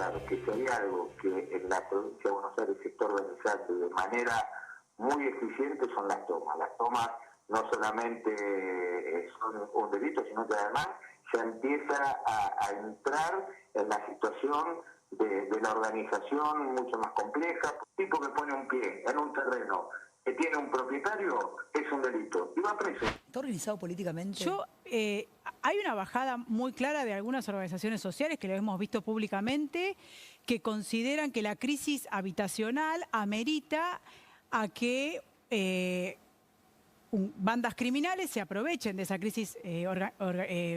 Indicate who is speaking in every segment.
Speaker 1: claro que si hay algo que en la provincia de Buenos Aires se está organizando de manera muy eficiente son las tomas. Las tomas no solamente son un delito, sino que además se empieza a entrar en la situación de la organización mucho más compleja. Un tipo que pone un pie en un terreno que tiene un propietario es un delito y va preso.
Speaker 2: ¿Está organizado políticamente? Hay una bajada muy clara de algunas organizaciones sociales que lo hemos visto públicamente, que consideran que la crisis habitacional amerita a que bandas criminales se aprovechen de esa crisis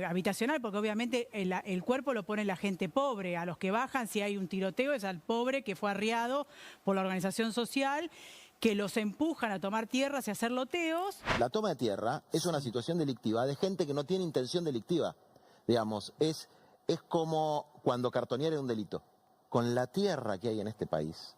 Speaker 2: habitacional, porque obviamente el cuerpo lo pone la gente pobre. A los que bajan, si hay un tiroteo, es al pobre que fue arriado por la organización social, que los empujan a tomar tierras y a hacer loteos.
Speaker 3: La toma de tierra es una situación delictiva de gente que no tiene intención delictiva. Digamos, es como cuando cartonear es un delito. Con la tierra que hay en este país,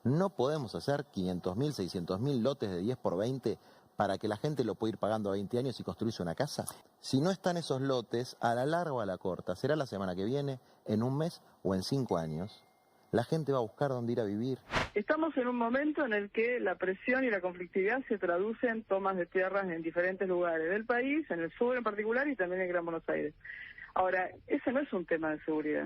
Speaker 3: no podemos hacer 500.000, 600.000 lotes de 10 por 20 para que la gente lo pueda ir pagando a 20 años y construirse una casa. Si no están esos lotes, a la larga o a la corta, será la semana que viene, en un mes o en 5 años, la gente va a buscar dónde ir a vivir.
Speaker 4: Estamos en un momento en el que la presión y la conflictividad se traducen en tomas de tierras en diferentes lugares del país, en el sur en particular y también en Gran Buenos Aires. Ahora, ese no es un tema de seguridad.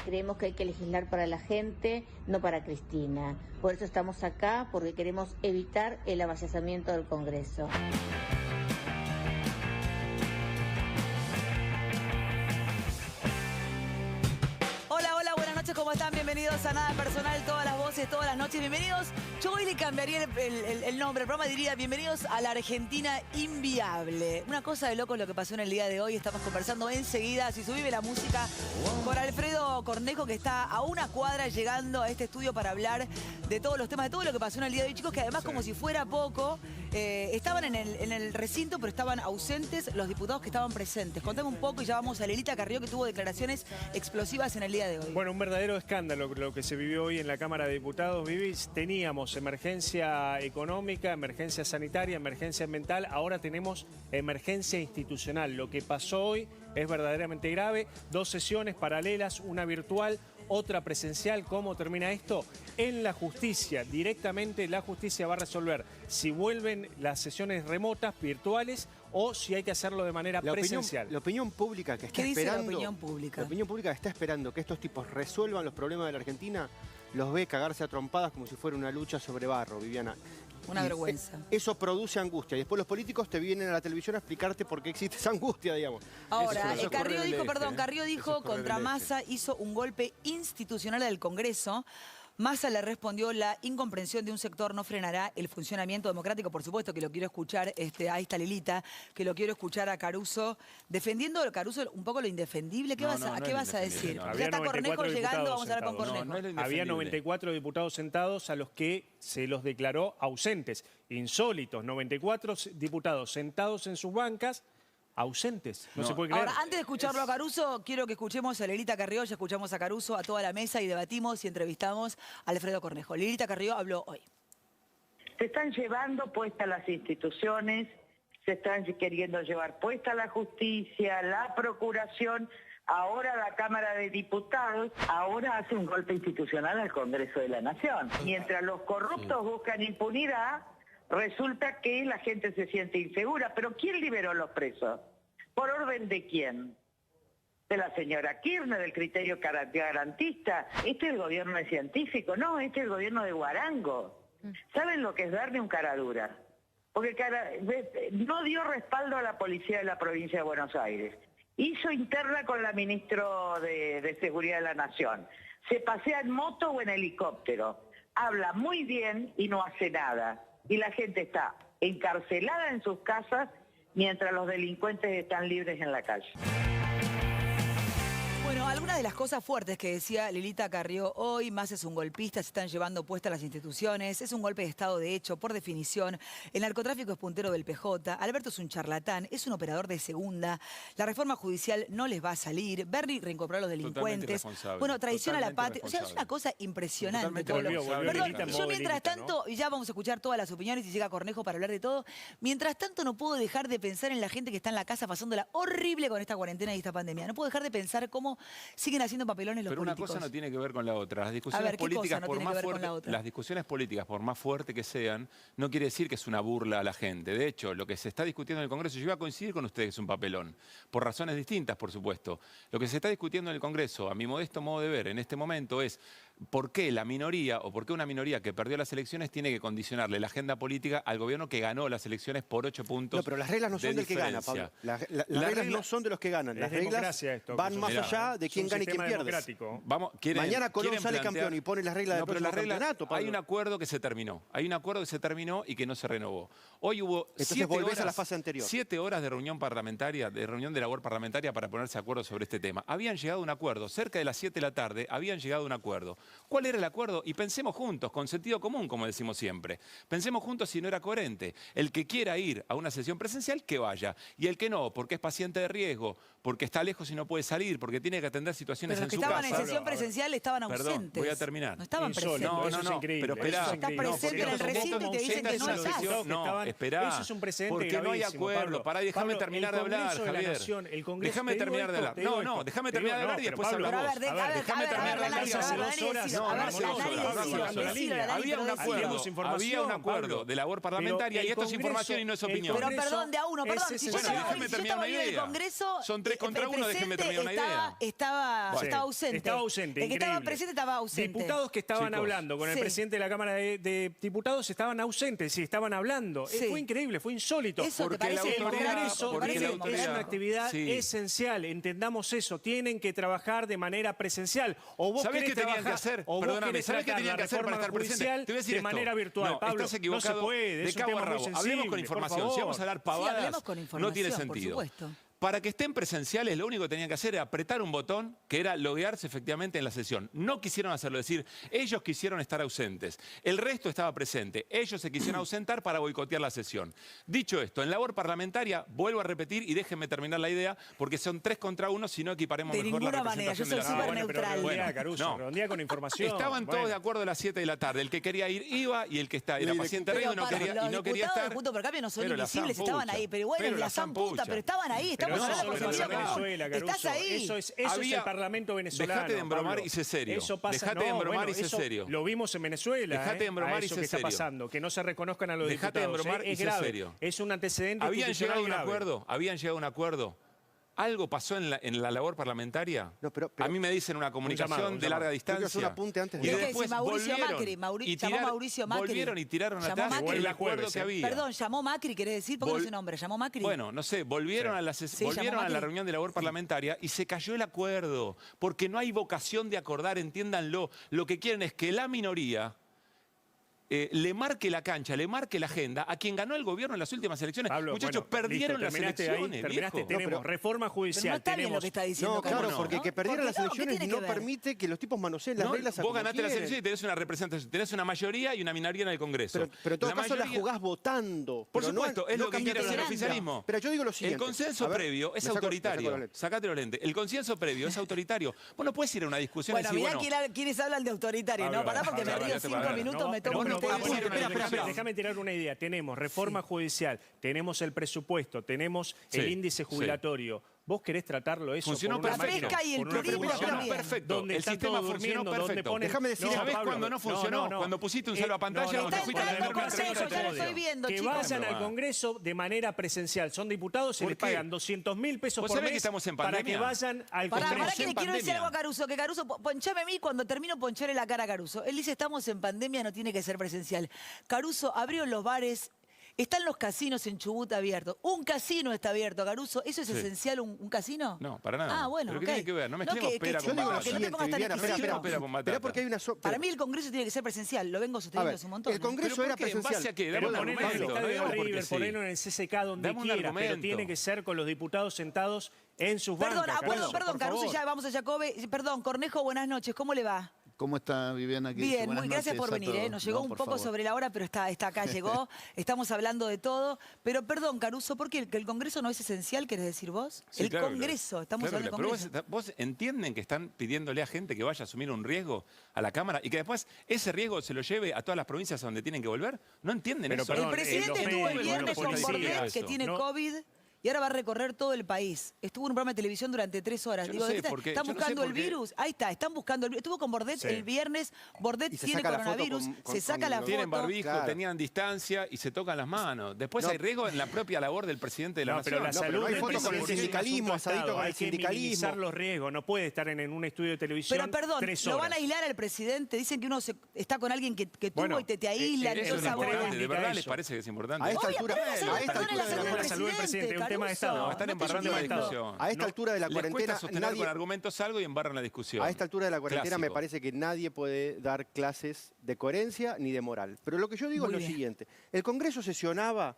Speaker 5: Creemos que hay que legislar para la gente, no para Cristina. Por eso estamos acá, porque queremos evitar el avasallamiento del Congreso.
Speaker 6: ¿Cómo están? Bienvenidos a Nada Personal, todas las voces, todas las noches. Bienvenidos. Yo hoy le cambiaría el nombre. El programa diría bienvenidos a la Argentina inviable. Una cosa de loco lo que pasó en el día de hoy. Estamos conversando enseguida, si subime la música, con Alfredo Cornejo, que está a una cuadra llegando a este estudio para hablar de todos los temas, de todo lo que pasó en el día de hoy. Chicos, que además, como si fuera poco, estaban en el recinto, pero estaban ausentes los diputados que estaban presentes. Contame un poco y ya vamos a Lelita Carrió, que tuvo declaraciones explosivas en el día de hoy.
Speaker 7: Bueno, un verdadero escándalo lo que se vivió hoy en la Cámara de Diputados. Vivis, teníamos emergencia económica, emergencia sanitaria, emergencia ambiental, ahora tenemos emergencia institucional. Lo que pasó hoy es verdaderamente grave. 2 sesiones paralelas, una virtual, otra presencial. ¿Cómo termina esto? En la justicia, directamente la justicia va a resolver si vuelven las sesiones remotas, virtuales, o si hay que hacerlo de manera presencial.
Speaker 8: La opinión pública que está esperando...
Speaker 6: ¿Qué dice la opinión pública?
Speaker 8: La opinión pública está esperando que estos tipos resuelvan los problemas de la Argentina, los ve cagarse a trompadas como si fuera una lucha sobre barro, Viviana.
Speaker 6: Una vergüenza.
Speaker 8: Eso produce angustia. Y después los políticos te vienen a la televisión a explicarte por qué existe esa angustia, digamos.
Speaker 6: Ahora, Carrió dijo, contra Massa hizo un golpe institucional al Congreso. Massa le respondió: la incomprensión de un sector no frenará el funcionamiento democrático. Por supuesto que lo quiero escuchar, ahí está Lelita, que lo quiero escuchar a Caruso, defendiendo a Caruso un poco lo indefendible. ¿Qué vas a decir?
Speaker 7: No.
Speaker 6: Ya está Cornejo llegando, vamos a hablar con Cornejo.
Speaker 7: Había 94 diputados sentados a los que se los declaró ausentes. Insólitos, 94 diputados sentados en sus bancas, ausentes, no se puede creer.
Speaker 6: Ahora, antes de escucharlo a Caruso, quiero que escuchemos a Lelita Carrió, ya escuchamos a Caruso, a toda la mesa y debatimos y entrevistamos a Alfredo Cornejo. Lelita Carrió habló hoy.
Speaker 4: Se están llevando puestas las instituciones, se están queriendo llevar puesta la justicia, la procuración, ahora la Cámara de Diputados, ahora hace un golpe institucional al Congreso de la Nación. Mientras los corruptos buscan impunidad, resulta que la gente se siente insegura. ¿Pero quién liberó los presos? ¿Por orden de quién? ¿De la señora Kirchner, del criterio garantista? ¿Este es el gobierno de científico? No, este es el gobierno de Guarango. ¿Saben lo que es darle un caradura? Porque no dio respaldo a la policía de la provincia de Buenos Aires. Hizo interna con la ministra de Seguridad de la Nación. Se pasea en moto o en helicóptero. Habla muy bien y no hace nada. Y la gente está encarcelada en sus casas mientras los delincuentes están libres en la calle.
Speaker 6: Bueno, algunas de las cosas fuertes que decía Lilita Carrió hoy, Mas es un golpista, se están llevando puestas las instituciones, es un golpe de Estado de hecho, por definición, el narcotráfico es puntero del PJ, Alberto es un charlatán, es un operador de segunda, la reforma judicial no les va a salir, Bernie reincorporó a los delincuentes, bueno, traición a la patria, o sea, es una cosa impresionante. Todo lo... Perdón, yo mientras tanto, y ya vamos a escuchar todas las opiniones y llega Cornejo para hablar de todo, mientras tanto no puedo dejar de pensar en la gente que está en la casa pasándola horrible con esta cuarentena y esta pandemia, no puedo dejar de pensar cómo siguen haciendo papelones los políticos.
Speaker 9: Pero una cosa no tiene que ver con la otra. Las discusiones políticas, las discusiones políticas, por más fuertes que sean, no quiere decir que es una burla a la gente. De hecho, lo que se está discutiendo en el Congreso, yo iba a coincidir con ustedes que es un papelón, por razones distintas, por supuesto. Lo que se está discutiendo en el Congreso, a mi modesto modo de ver, en este momento es por qué la minoría o por qué una minoría que perdió las elecciones tiene que condicionarle la agenda política al gobierno que ganó las elecciones por 8 puntos.
Speaker 8: No, pero las reglas no son del que gana, Pablo. Las reglas no son de los que ganan. Las reglas van más allá de quién gana y quién pierde. Mañana Colón sale campeón y pone las reglas del próximo campeonato, Pablo.
Speaker 9: Hay un acuerdo que se terminó. Hay un acuerdo que se terminó y que no se renovó. Hoy hubo
Speaker 8: Entonces volvés a la fase anterior.
Speaker 9: 7 horas de reunión parlamentaria, de reunión de labor parlamentaria para ponerse de acuerdo sobre este tema. Habían llegado a un acuerdo. Cerca de las 7 de la tarde habían llegado a un acuerdo. ¿Cuál era el acuerdo? Y pensemos juntos, con sentido común, como decimos siempre. Pensemos juntos si no era coherente. El que quiera ir a una sesión presencial, que vaya. Y el que no, porque es paciente de riesgo, porque está lejos y no puede salir, porque tiene que atender situaciones en su casa.
Speaker 6: Pero los que estaban en sesión presencial estaban ausentes.
Speaker 9: Perdón, voy a terminar.
Speaker 6: No estaban presentes.
Speaker 9: No, pero esperá.
Speaker 6: Estás presente en el recinto y te dicen que no estás.
Speaker 9: No, esperá.
Speaker 7: Eso es un precedente
Speaker 9: porque no hay acuerdo. Pará, déjame terminar de hablar, Javier. Déjame terminar de hablar. No, déjame terminar de hablar y después habla vos. Déjame terminar de hablar y hace 2 horas. Había un acuerdo de labor parlamentaria y esto es información y no es opinión.
Speaker 6: Pero perdón, de a uno, perdón. Si yo estaba en el Congreso,
Speaker 9: son 3 contra 1, déjeme terminar una idea.
Speaker 6: Estaba ausente.
Speaker 7: Estaba ausente,
Speaker 6: el que estaba presente estaba ausente.
Speaker 7: Diputados que estaban hablando con el presidente de la Cámara de Diputados estaban ausentes, sí, estaban hablando. Fue increíble, fue insólito.
Speaker 9: Porque el
Speaker 7: Congreso es una actividad esencial, entendamos eso. Tienen que trabajar de manera presencial. O vos
Speaker 9: ¿sabés qué tenían que hacer? Perdóname, ¿sabés qué tenían que hacer para estar presente? Te voy a decir
Speaker 7: de manera virtual.
Speaker 9: No,
Speaker 7: Pablo,
Speaker 9: estás equivocado.
Speaker 7: No se puede,
Speaker 9: de cabo a rabo. Hablemos con información. Si vamos a hablar pavadas, no tiene sentido.
Speaker 6: Por supuesto.
Speaker 9: Para que estén presenciales, lo único que tenían que hacer era apretar un botón, que era loguearse efectivamente en la sesión. No quisieron hacerlo, es decir, ellos quisieron estar ausentes. El resto estaba presente. Ellos se quisieron ausentar para boicotear la sesión. Dicho esto, en labor parlamentaria, vuelvo a repetir y déjenme terminar la idea, porque son 3 contra 1, si no equiparemos mejor la representación de la
Speaker 6: súper neutral.
Speaker 7: Redondea con información.
Speaker 9: Estaban todos de acuerdo a las 7 de la tarde. El que quería ir, iba, y el que era paciente riesgo no quería estar.
Speaker 6: Los diputados de Juntos por Cambio no son invisibles, estaban ahí. Pero bueno, la zamputa, pero estaban ahí.
Speaker 7: Eso pasa en Venezuela, Caruso.
Speaker 6: Estás ahí.
Speaker 7: Eso es el Parlamento venezolano.
Speaker 9: Dejate de embromar, Pablo. Y sé serio.
Speaker 7: Eso pasa.
Speaker 9: Dejate de embromar y sé serio.
Speaker 7: Lo vimos en Venezuela.
Speaker 9: Dejate de embromar y sé
Speaker 7: serio.
Speaker 9: serio.
Speaker 7: ¿Qué está pasando? Que no se reconozcan a los diputados.
Speaker 9: Dejate de embromar y sé serio.
Speaker 7: Es un antecedente.
Speaker 9: ¿Habían llegado a un acuerdo? ¿Habían llegado a un acuerdo? ¿Algo pasó en la labor parlamentaria?
Speaker 8: No, pero
Speaker 9: a mí me dicen una comunicación de larga distancia.
Speaker 8: Un apunte antes
Speaker 9: y después
Speaker 6: llamó Mauricio Macri.
Speaker 9: Volvieron y tiraron atrás el acuerdo que había.
Speaker 6: Perdón, llamó Macri, ¿querés decir? ¿Por qué no se nombra? ¿Llamó Macri?
Speaker 9: Bueno, no sé, volvieron a la reunión de labor parlamentaria y se cayó el acuerdo. Porque no hay vocación de acordar, entiéndanlo. Lo que quieren es que la minoría le marque la cancha, le marque la agenda a quien ganó el gobierno en las últimas elecciones. Pablo, muchachos, perdieron las elecciones.
Speaker 7: Tenemos reforma judicial.
Speaker 6: Pero no está bien lo que está diciendo.
Speaker 8: No, claro, porque que perdieron las elecciones no permite que los tipos manoseen las reglas.
Speaker 9: Vos ganaste las elecciones y tenés una representación, tenés una mayoría y una minoría en el Congreso.
Speaker 8: Pero en todo caso la jugás votando.
Speaker 9: Por supuesto, es lo que quiere el oficialismo.
Speaker 8: Pero yo digo lo siguiente.
Speaker 9: El consenso previo es autoritario. Sacate los lentes. El consenso previo es autoritario. Vos no puedes ir a una discusión y decir,
Speaker 6: bueno, mirá quiénes hablan de autoritario, ¿no? Pará porque me río 5 minutos, me tomo un
Speaker 7: Déjame tirar una idea. Tenemos reforma judicial, tenemos el presupuesto, tenemos el índice jubilatorio. ¿Vos querés tratarlo eso?
Speaker 9: Funcionó
Speaker 6: perfecto. Y el
Speaker 9: funcionó perfecto. El sistema funcionó perfecto.
Speaker 8: Déjame decir,
Speaker 9: ¿sabés cuándo no funcionó? Cuando pusiste un salvapantalla donde fuiste a tener
Speaker 7: que vayan al Congreso de manera presencial. Son diputados, se les pagan 200.000 pesos por mes para que vayan al Congreso.
Speaker 6: Para que le quiero decir algo a Caruso, que Caruso, ponchame a mí cuando termino poncharle la cara a Caruso. Él dice, estamos en pandemia, no tiene que ser presencial. Caruso abrió los bares Están los casinos en Chubut abiertos. Un casino está abierto, Caruso. ¿Eso es esencial, un casino?
Speaker 9: No, para nada.
Speaker 6: Ah, bueno,
Speaker 9: ¿Pero qué tiene que ver? No mezclemos pera con batata.
Speaker 6: Que no te pongas tan exquisito.
Speaker 8: Pero porque hay una...
Speaker 6: Para mí el Congreso tiene que ser presencial. Lo vengo sosteniendo hace un montón.
Speaker 8: El Congreso era presencial.
Speaker 7: ¿En base a qué? Pero ponelo en el estadio de River, ponelo en el CCK, donde quiera, pero tiene que ser con los diputados sentados en sus bancas.
Speaker 6: Perdón, Caruso, ya vamos a Jacobe. Perdón, Cornejo, buenas noches. ¿Cómo le va?
Speaker 10: ¿Cómo está Viviana?
Speaker 6: Bien, muy gracias por venir. Nos llegó un poco sobre la hora, pero está acá, llegó. Estamos hablando de todo. Pero perdón, Caruso, ¿por qué el Congreso no es esencial, querés decir vos? Sí, el Congreso, estamos hablando del Congreso.
Speaker 9: Pero vos entienden que están pidiéndole a gente que vaya a asumir un riesgo a la Cámara y que después ese riesgo se lo lleve a todas las provincias a donde tienen que volver. ¿No entienden eso?
Speaker 6: El presidente estuvo el viernes con Bordet, que tiene COVID. Y ahora va a recorrer todo el país. Estuvo en un programa de televisión durante 3 horas. ¿Están buscando el virus? Ahí está, están buscando el virus. Estuvo con Bordet el viernes. Bordet tiene coronavirus, se saca la foto.
Speaker 9: Tienen barbijo, tenían distancia y se tocan las manos. Después hay riesgo en la propia labor del presidente de la Nación.
Speaker 7: Pero la salud del presidente hay que minimizar los riesgos. No puede estar en un estudio de televisión.
Speaker 6: Pero perdón,
Speaker 7: 3 horas.
Speaker 6: ¿lo van a aislar al presidente? Dicen que uno está con alguien que tuvo y te aíslan.
Speaker 9: Eso es importante. ¿De verdad les parece que es importante?
Speaker 8: A esta altura
Speaker 7: la salud del presidente tema de Estado.
Speaker 9: No, están embarrando la discusión.
Speaker 8: A esta altura de la cuarentena...
Speaker 9: Les cuesta sostener con argumentos algo y embarran la discusión.
Speaker 8: A esta altura de la cuarentena me parece que nadie puede dar clases de coherencia ni de moral. Pero lo que yo digo es lo siguiente. El Congreso sesionaba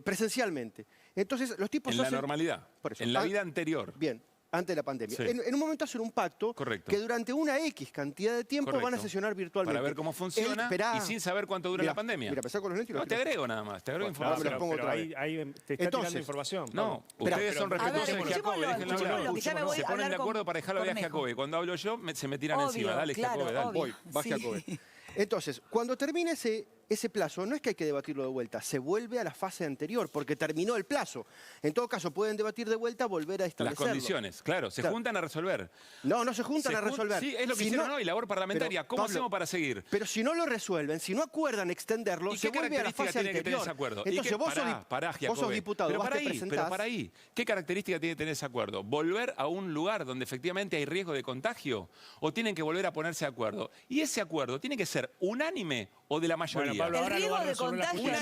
Speaker 8: presencialmente. Entonces, los tipos...
Speaker 9: En la normalidad, en la vida anterior.
Speaker 8: Bien. Antes de la pandemia.
Speaker 9: Sí.
Speaker 8: En un momento hacen un pacto que durante una X cantidad de tiempo van a sesionar virtualmente.
Speaker 9: Para ver cómo funciona y sin saber cuánto dura la pandemia.
Speaker 8: Mira, empezá con los lentes y
Speaker 9: te agrego nada más, te agrego información.
Speaker 7: Pero ahí te está tirando información.
Speaker 9: No, ustedes son respetuosos de Jacobe, déjenlo. Se ponen de acuerdo para dejarlo hablar a Jacobe. Cuando hablo yo, se me tiran encima. Dale, Jacobe, dale.
Speaker 8: Va Jacobe. Entonces, cuando termine ese plazo, no es que hay que debatirlo de vuelta, se vuelve a la fase anterior, porque terminó el plazo. En todo caso, pueden debatir de vuelta, volver a establecerlo.
Speaker 9: Las condiciones, claro, se juntan a resolver.
Speaker 8: No se juntan a resolver.
Speaker 9: Sí, es lo que hicieron hoy, labor parlamentaria. ¿Cómo hacemos para seguir?
Speaker 8: Pero si no lo resuelven, si no acuerdan extenderlo, se vuelve a la fase anterior.
Speaker 9: Entonces vos sos diputado, pero para ahí, ¿qué característica tiene que tener ese acuerdo? ¿Volver a un lugar donde efectivamente hay riesgo de contagio? ¿O tienen que volver a ponerse de acuerdo? Y ese acuerdo tiene que ser unánime o de la mayoría.
Speaker 7: Bueno, Pablo, ahora lo va a resolver la justicia.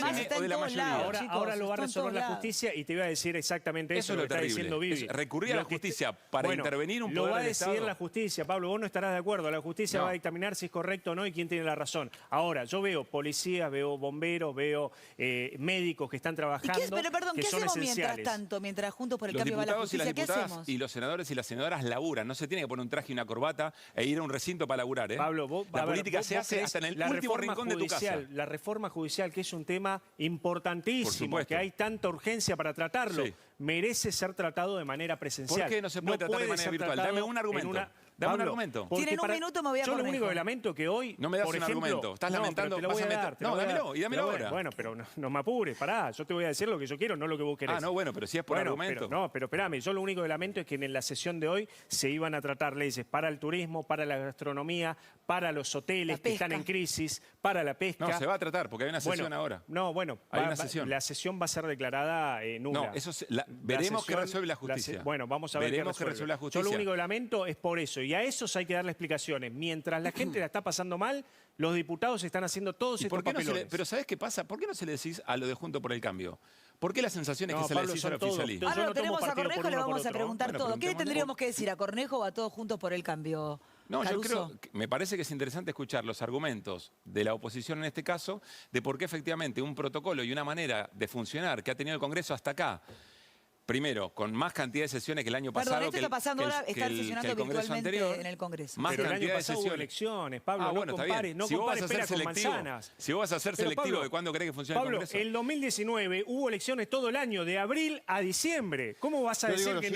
Speaker 7: Ahora lo va a resolver la justicia y te iba a decir exactamente eso,
Speaker 9: es
Speaker 7: lo que está diciendo Vivi.
Speaker 9: Recurrir a la justicia para intervenir un poder
Speaker 7: lo va a
Speaker 9: del
Speaker 7: decidir
Speaker 9: Estado.
Speaker 7: la justicia, Pablo, vos no estarás de acuerdo. La justicia va a dictaminar si es correcto o no y quién tiene la razón. Ahora, yo veo policías, veo bomberos, veo médicos que están trabajando,
Speaker 6: ¿qué hacemos mientras tanto? Mientras Juntos por el Cambio va a la justicia, ¿qué hacemos?
Speaker 9: Y los senadores y las senadoras laburan. No se tiene que poner un traje y una corbata e ir a un recinto para laburar.
Speaker 7: Pablo,
Speaker 9: la política se hace hasta en el último rincón de tu casa.
Speaker 7: La reforma judicial, que es un tema importantísimo, que hay tanta urgencia para tratarlo, merece ser tratado de manera presencial.
Speaker 9: ¿Por qué no se puede tratar de manera virtual? Dame un argumento. Dame un argumento.
Speaker 6: Tienen un minuto, me voy a
Speaker 7: Yo lo único que lamento que hoy...
Speaker 9: No me das un argumento. Estás lamentando...
Speaker 7: No,
Speaker 9: dámelo y dámelo ahora.
Speaker 7: Bueno, pero no me apures, pará. Yo te voy a decir lo que yo quiero, no lo que vos querés.
Speaker 9: Ah, no, bueno, pero si es por argumento.
Speaker 7: Pero espérame. Yo lo único que lamento es que en la sesión de hoy se iban a tratar leyes para el turismo, para la gastronomía, para los hoteles que están en crisis, para la pesca.
Speaker 9: No, se va a tratar porque hay una sesión ahora.
Speaker 7: No, bueno, la sesión va a ser declarada nula.
Speaker 9: No, eso veremos qué resuelve la justicia.
Speaker 7: Bueno, vamos a ver qué resuelve la justicia. Yo lo único que lamento es por eso. Y a esos hay que darle explicaciones. Mientras la gente la está pasando mal, los diputados están haciendo todos estos papelones.
Speaker 9: Pero ¿sabés qué pasa? ¿Por qué no se le decís a lo de Juntos por el Cambio? ¿Por qué la sensación es que se le decís al oficialismo?
Speaker 6: Ahora lo tenemos a Cornejo, le vamos a preguntar todo. ¿Qué le tendríamos que decir a Cornejo o a todos Juntos por el Cambio?
Speaker 9: No, yo creo, me parece que es interesante escuchar los argumentos de la oposición en este caso, de por qué efectivamente un protocolo y una manera de funcionar que ha tenido el Congreso hasta acá, primero, con más cantidad de sesiones que el año pasado.
Speaker 6: Perdón, esto está pasando ahora, están sesionando virtualmente en el Congreso.
Speaker 7: Pero el año pasado hubo elecciones, Pablo, no compares pera con manzanas.
Speaker 9: Si vos vas a ser selectivo de cuándo querés que funcione el Congreso.
Speaker 7: Pablo, en 2019 hubo elecciones todo el año, de abril a diciembre. ¿Cómo vas a decir que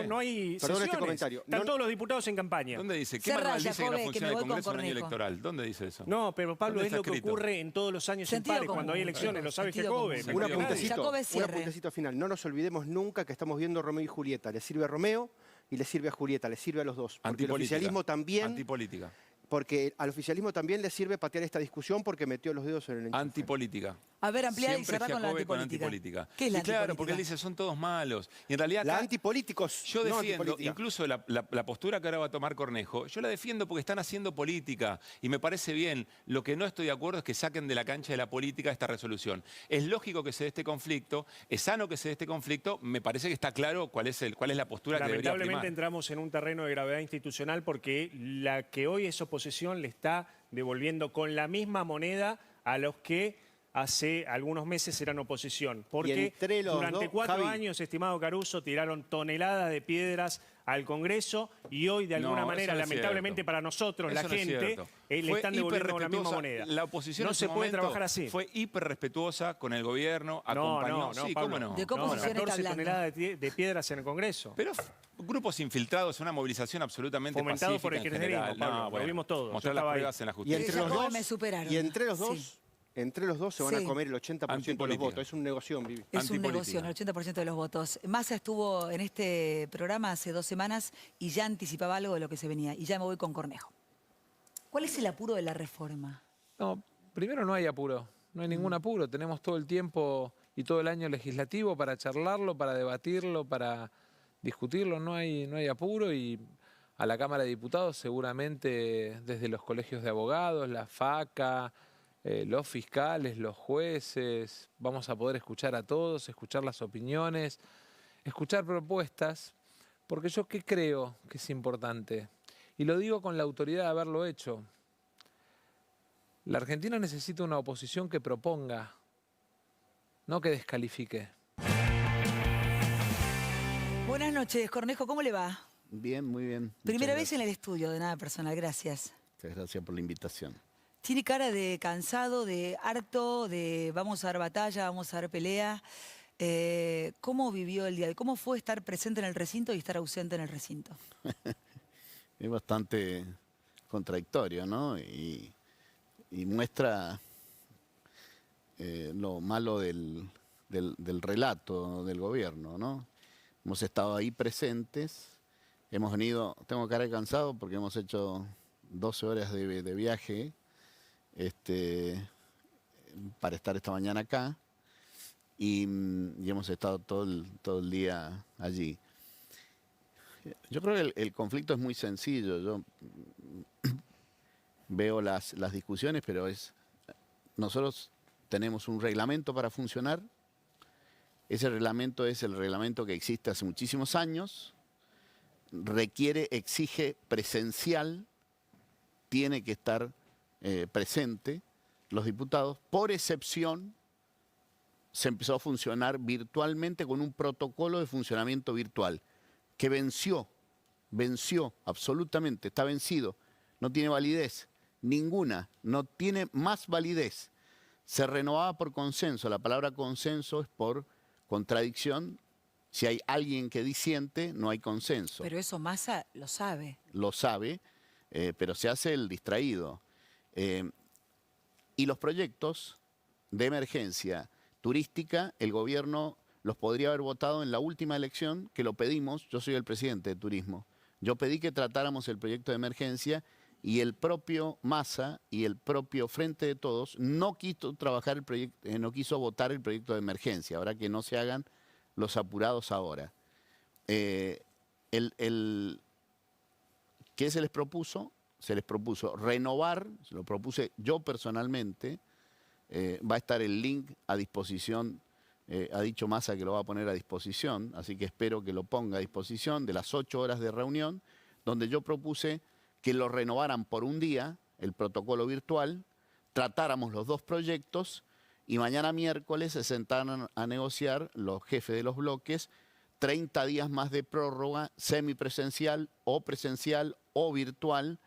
Speaker 7: no hay sesiones?
Speaker 8: Este comentario.
Speaker 7: Están todos los diputados en campaña.
Speaker 9: ¿Dónde dice? ¿Qué manual dice que no funciona el Congreso en un año electoral? ¿Dónde dice eso?
Speaker 7: No, pero Pablo, es lo que ocurre en todos los años impares, cuando hay elecciones, lo sabe Jacobe.
Speaker 8: Un apuntecito final. No nos olvidemos nunca que estamos viendo Romeo y Julieta. Le sirve a Romeo y le sirve a Julieta, le sirve a los dos. Porque el oficialismo también...
Speaker 9: Antipolítica.
Speaker 8: Porque al oficialismo también le sirve patear esta discusión porque metió los dedos en el enchufe.
Speaker 9: Antipolítica.
Speaker 6: A ver, ampliar y cerrar con la antipolítica. ¿Qué es la antipolítica?
Speaker 9: Claro, porque él dice, son todos malos. Y en realidad
Speaker 8: la antipolíticos.
Speaker 9: Yo defiendo, incluso la postura que ahora va a tomar Cornejo, yo la defiendo porque están haciendo política y me parece bien. Lo que no estoy de acuerdo es que saquen de la cancha de la política esta resolución. Es lógico que se dé este conflicto, es sano que se dé este conflicto, me parece que está claro cuál es la postura que debería primar.
Speaker 7: Lamentablemente entramos en un terreno de gravedad institucional porque la que hoy es oposición le está devolviendo con la misma moneda a los que hace algunos meses eran oposición. Porque durante 4 años, estimado Caruso, tiraron toneladas de piedras al Congreso y hoy, de alguna manera, lamentablemente para nosotros, la gente, le están devolviendo con la misma moneda.
Speaker 9: La oposición
Speaker 7: no se puede trabajar así.
Speaker 9: Fue hiper respetuosa con el gobierno, acompañó.
Speaker 7: Sí, ¿cómo no?
Speaker 6: ¿De qué oposición
Speaker 7: 14 toneladas de piedras en el Congreso.
Speaker 9: Pero grupos infiltrados, una movilización absolutamente
Speaker 7: fomentado
Speaker 9: pacífica
Speaker 7: por el kirchnerismo, Pablo, lo vimos todos.
Speaker 9: Mostrar las pruebas en la justicia.
Speaker 8: Y entre los dos... Entre los dos se van a comer el 80% de los votos. Es un negocio, Vivi.
Speaker 6: Es un negocio, el 80% de los votos. Massa estuvo en este programa hace 2 semanas y ya anticipaba algo de lo que se venía. Y ya me voy con Cornejo. ¿Cuál es el apuro de la reforma?
Speaker 10: No, primero no hay apuro. No hay ningún apuro. Tenemos todo el tiempo y todo el año legislativo para charlarlo, para debatirlo, para discutirlo. No hay apuro y a la Cámara de Diputados seguramente desde los colegios de abogados, la FACA... los fiscales, los jueces, vamos a poder escuchar a todos, escuchar las opiniones, escuchar propuestas, porque yo ¿qué creo que es importante? Y lo digo con la autoridad de haberlo hecho. La Argentina necesita una oposición que proponga, no que descalifique.
Speaker 6: Buenas noches, Cornejo, ¿cómo le va?
Speaker 11: Bien, muy bien.
Speaker 6: Primera vez en el estudio, de Nada Personal, gracias.
Speaker 11: Muchas gracias por la invitación.
Speaker 6: Tiene cara de cansado, de harto, de vamos a dar batalla, vamos a dar pelea. ¿Cómo vivió el día de hoy? ¿Cómo fue estar presente en el recinto y estar ausente en el recinto?
Speaker 11: Es bastante contradictorio, ¿no? Y muestra lo malo del relato del gobierno, ¿no? Hemos estado ahí presentes, hemos venido, tengo cara de cansado porque hemos hecho 12 horas de viaje, para estar esta mañana acá y hemos estado todo el día allí. Yo creo que el conflicto es muy sencillo. Yo veo las discusiones, pero nosotros tenemos un reglamento para funcionar. Ese reglamento es el reglamento que existe hace muchísimos años. Exige presencial, tiene que estar presente los diputados. Por excepción, se empezó a funcionar virtualmente con un protocolo de funcionamiento virtual que venció absolutamente, está vencido, no tiene validez ninguna, no tiene más validez. Se renovaba por consenso, la palabra consenso es por contradicción. Si hay alguien que disiente, no hay consenso.
Speaker 6: Pero eso Massa lo sabe.
Speaker 11: Lo sabe, pero se hace el distraído. Y los proyectos de emergencia turística, el gobierno los podría haber votado en la última elección, que lo pedimos. Yo soy el presidente de turismo. Yo pedí que tratáramos el proyecto de emergencia y el propio Massa y el propio Frente de Todos no quiso trabajar el proyecto, no quiso votar el proyecto de emergencia. Habrá que no se hagan los apurados ahora. ¿Qué se les propuso? Se les propuso renovar, se lo propuse yo personalmente, va a estar el link a disposición, ha dicho Massa que lo va a poner a disposición, así que espero que lo ponga a disposición, de las 8 horas de reunión, donde yo propuse que lo renovaran por un día, el protocolo virtual, tratáramos los 2 proyectos y mañana miércoles se sentaran a negociar los jefes de los bloques 30 días más de prórroga semipresencial o presencial o virtual,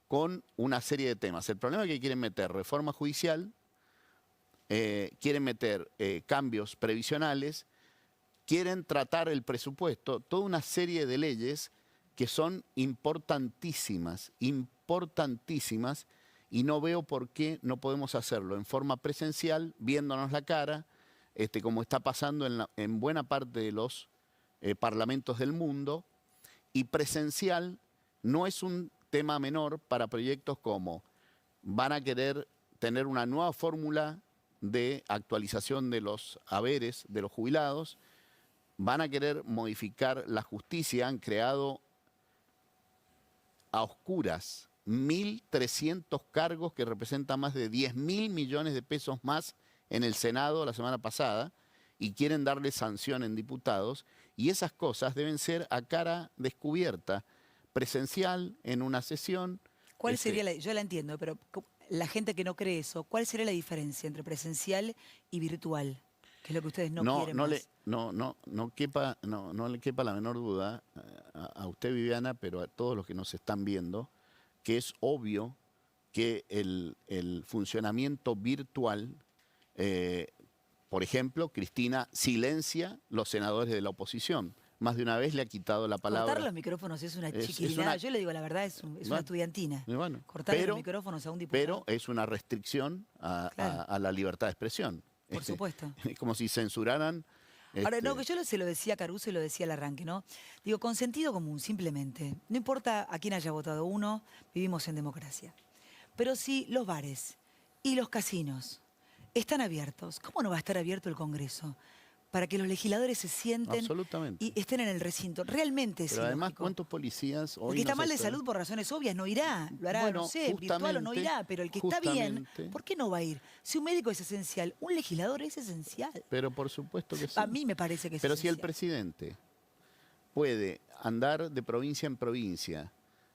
Speaker 11: con una serie de temas. El problema es que quieren meter reforma judicial, quieren meter cambios previsionales, quieren tratar el presupuesto, toda una serie de leyes que son importantísimas, y no veo por qué no podemos hacerlo en forma presencial, viéndonos la cara, como está pasando en buena parte de los parlamentos del mundo, y presencial no es un tema menor para proyectos como van a querer tener una nueva fórmula de actualización de los haberes de los jubilados, van a querer modificar la justicia, han creado a oscuras 1.300 cargos que representan más de 10.000 millones de pesos más en el Senado la semana pasada y quieren darle sanción en diputados, y esas cosas deben ser a cara descubierta, presencial, en una sesión.
Speaker 6: ¿Cuál sería yo la entiendo, pero la gente que no cree eso, ¿cuál sería la diferencia entre presencial y virtual? Que es lo que ustedes no quieren más.
Speaker 11: No le quepa la menor duda a usted, Viviana, pero a todos los que nos están viendo, que es obvio que el funcionamiento virtual, por ejemplo, Cristina silencia los senadores de la oposición. Más de una vez le ha quitado la palabra.
Speaker 6: Cortar los micrófonos es una chiquilinada. Yo le digo la verdad, es una estudiantina.
Speaker 11: Bueno,
Speaker 6: cortar los micrófonos a un diputado.
Speaker 11: Pero es una restricción a la libertad de expresión.
Speaker 6: Por supuesto.
Speaker 11: Es como si censuraran.
Speaker 6: Ahora, no, que yo se lo decía a Caruso y lo decía al arranque, ¿no? Digo, con sentido común, simplemente. No importa a quién haya votado uno, vivimos en democracia. Pero si los bares y los casinos están abiertos, ¿cómo no va a estar abierto el Congreso? Para que los legisladores se sienten y estén en el recinto. Realmente es
Speaker 11: Pero además, ¿cuántos policías hoy?
Speaker 6: El que está mal de salud por razones obvias no irá. Lo hará, bueno, no sé, virtual o no irá. Pero el que está bien, ¿por qué no va a ir? Si un médico es esencial, un legislador es esencial.
Speaker 11: Pero por supuesto que sí.
Speaker 6: A mí me parece que es
Speaker 11: Pero
Speaker 6: esencial.
Speaker 11: Si el presidente puede andar de provincia en provincia,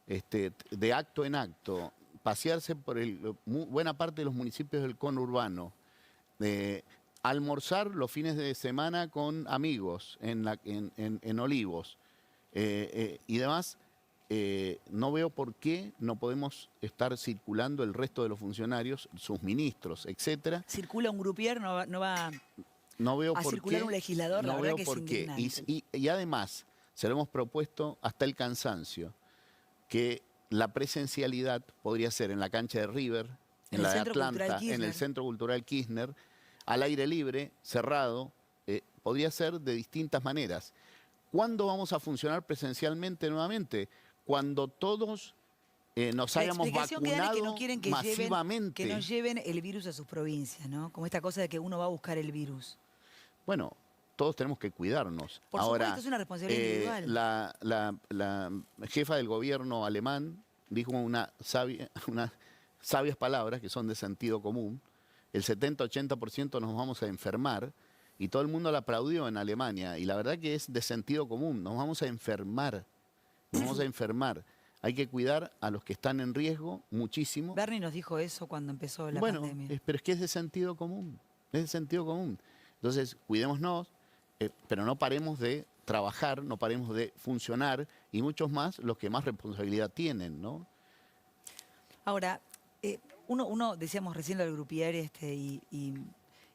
Speaker 11: de acto en acto, pasearse por buena parte de los municipios del conurbano, almorzar los fines de semana con amigos en Olivos y demás, no veo por qué no podemos estar circulando el resto de los funcionarios, sus ministros, etcétera.
Speaker 6: Circula un grupier, no va a circular un legislador, la verdad que es indignante.
Speaker 11: Y además, se lo hemos propuesto hasta el cansancio, que la presencialidad podría ser en la cancha de River, en la de Atlanta, en el Centro Cultural Kirchner, al aire libre, cerrado, podría ser de distintas maneras. ¿Cuándo vamos a funcionar presencialmente nuevamente? Cuando todos nos hayamos vacunado
Speaker 6: que no quieren que
Speaker 11: masivamente.
Speaker 6: Que no lleven el virus a sus provincias, ¿no? Como esta cosa de que uno va a buscar el virus.
Speaker 11: Bueno, todos tenemos que cuidarnos.
Speaker 6: Por supuesto, es una responsabilidad individual.
Speaker 11: La jefa del gobierno alemán dijo unas sabias palabras que son de sentido común. El 70-80% nos vamos a enfermar, y todo el mundo la aplaudió en Alemania, y la verdad que es de sentido común, nos vamos a enfermar, Hay que cuidar a los que están en riesgo muchísimo.
Speaker 6: Bernie nos dijo eso cuando empezó la pandemia.
Speaker 11: Pero es que es de sentido común, Entonces, cuidémonos, pero no paremos de trabajar, no paremos de funcionar, y muchos más los que más responsabilidad tienen, ¿no?
Speaker 6: Ahora, uno decíamos recién lo del grupier y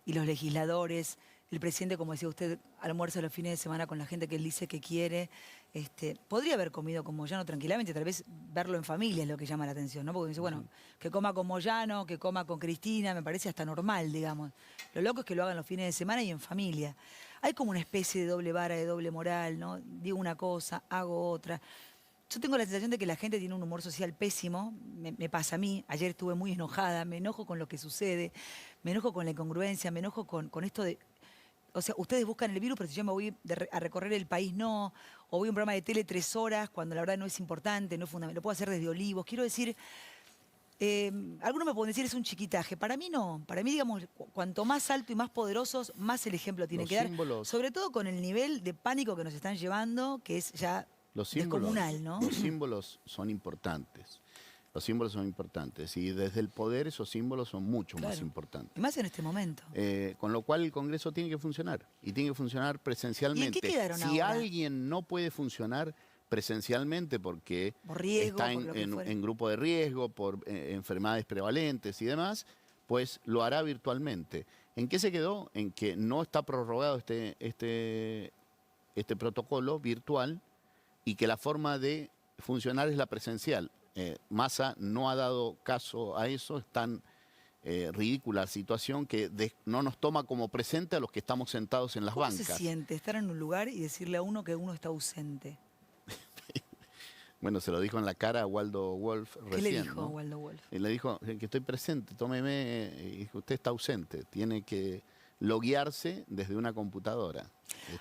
Speaker 6: los legisladores, el presidente, como decía usted, almuerza los fines de semana con la gente que él dice que quiere. Podría haber comido con Moyano tranquilamente, tal vez verlo en familia es lo que llama la atención, ¿no? Porque dice, bueno, que coma con Moyano, que coma con Cristina, me parece hasta normal, digamos. Lo loco es que lo hagan los fines de semana y en familia. Hay como una especie de doble vara, de doble moral, ¿no? Digo una cosa, hago otra. Yo tengo la sensación de que la gente tiene un humor social pésimo, me pasa a mí. Ayer estuve muy enojada, me enojo con lo que sucede, me enojo con la incongruencia, me enojo con esto de... O sea, ustedes buscan el virus, pero si yo me voy a recorrer el país, no. O voy a un programa de tele 3 horas, cuando la verdad no es importante, no es fundamental. Lo puedo hacer desde Olivos. Quiero decir, algunos me pueden decir es un chiquitaje. Para mí no. Para mí, digamos, cuanto más alto y más poderosos, más el ejemplo tiene que dar. Sobre todo con el nivel de pánico que nos están llevando, que es ya... descomunal, ¿no?
Speaker 11: Los símbolos son importantes. Y desde el poder esos símbolos son mucho más importantes.
Speaker 6: Y más en este momento.
Speaker 11: Con lo cual el Congreso tiene que funcionar. Y tiene que funcionar presencialmente.
Speaker 6: ¿Y en qué quedaron
Speaker 11: si
Speaker 6: ahora?
Speaker 11: Alguien no puede funcionar presencialmente porque está en grupo de riesgo, por enfermedades prevalentes y demás, pues lo hará virtualmente. ¿En qué se quedó? En que no está prorrogado este protocolo virtual, y que la forma de funcionar es la presencial. Massa no ha dado caso a eso, es tan ridícula la situación que no nos toma como presente a los que estamos sentados en las bancas.
Speaker 6: ¿Cómo se siente estar en un lugar y decirle a uno que uno está ausente?
Speaker 11: Bueno, se lo dijo en la cara a Waldo Wolf recién.
Speaker 6: ¿Qué le dijo
Speaker 11: ¿no?
Speaker 6: a Waldo Wolf?
Speaker 11: Y le dijo que estoy presente, tómeme, y usted está ausente, tiene que loguearse desde una computadora.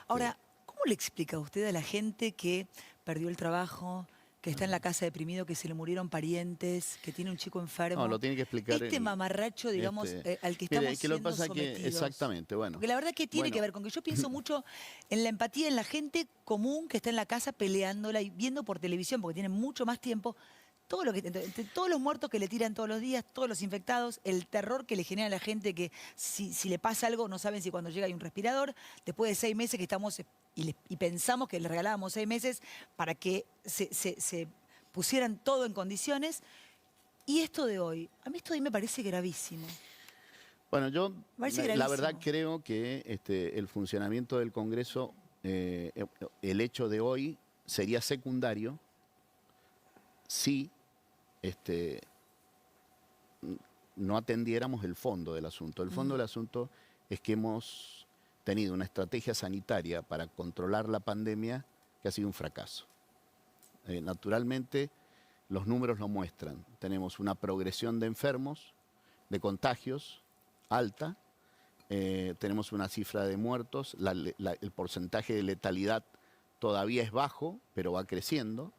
Speaker 6: Ahora, ¿cómo le explica usted a la gente que perdió el trabajo, que está en la casa deprimido, que se le murieron parientes, que tiene un chico enfermo?
Speaker 11: No, lo tiene que explicar.
Speaker 6: Mamarracho, digamos, al que estamos
Speaker 11: que lo pasa
Speaker 6: sometidos.
Speaker 11: Que, exactamente, bueno.
Speaker 6: Porque la verdad que tiene que ver con que yo pienso mucho en la empatía en la gente común que está en la casa peleándola y viendo por televisión, porque tiene mucho más tiempo. Todo lo que, todos los muertos que le tiran todos los días, todos los infectados, el terror que le genera a la gente que si le pasa algo no saben si cuando llega hay un respirador, después de 6 meses que estamos y pensamos que les regalábamos 6 meses para que se pusieran todo en condiciones. Y esto de hoy, a mí esto de hoy me parece gravísimo.
Speaker 11: Bueno, yo la verdad creo que el funcionamiento del Congreso, el hecho de hoy sería secundario si no atendiéramos el fondo del asunto. El fondo del asunto es que hemos tenido una estrategia sanitaria para controlar la pandemia que ha sido un fracaso. Naturalmente, los números lo muestran. Tenemos una progresión de enfermos, de contagios alta, tenemos una cifra de muertos, el porcentaje de letalidad todavía es bajo, pero va creciendo.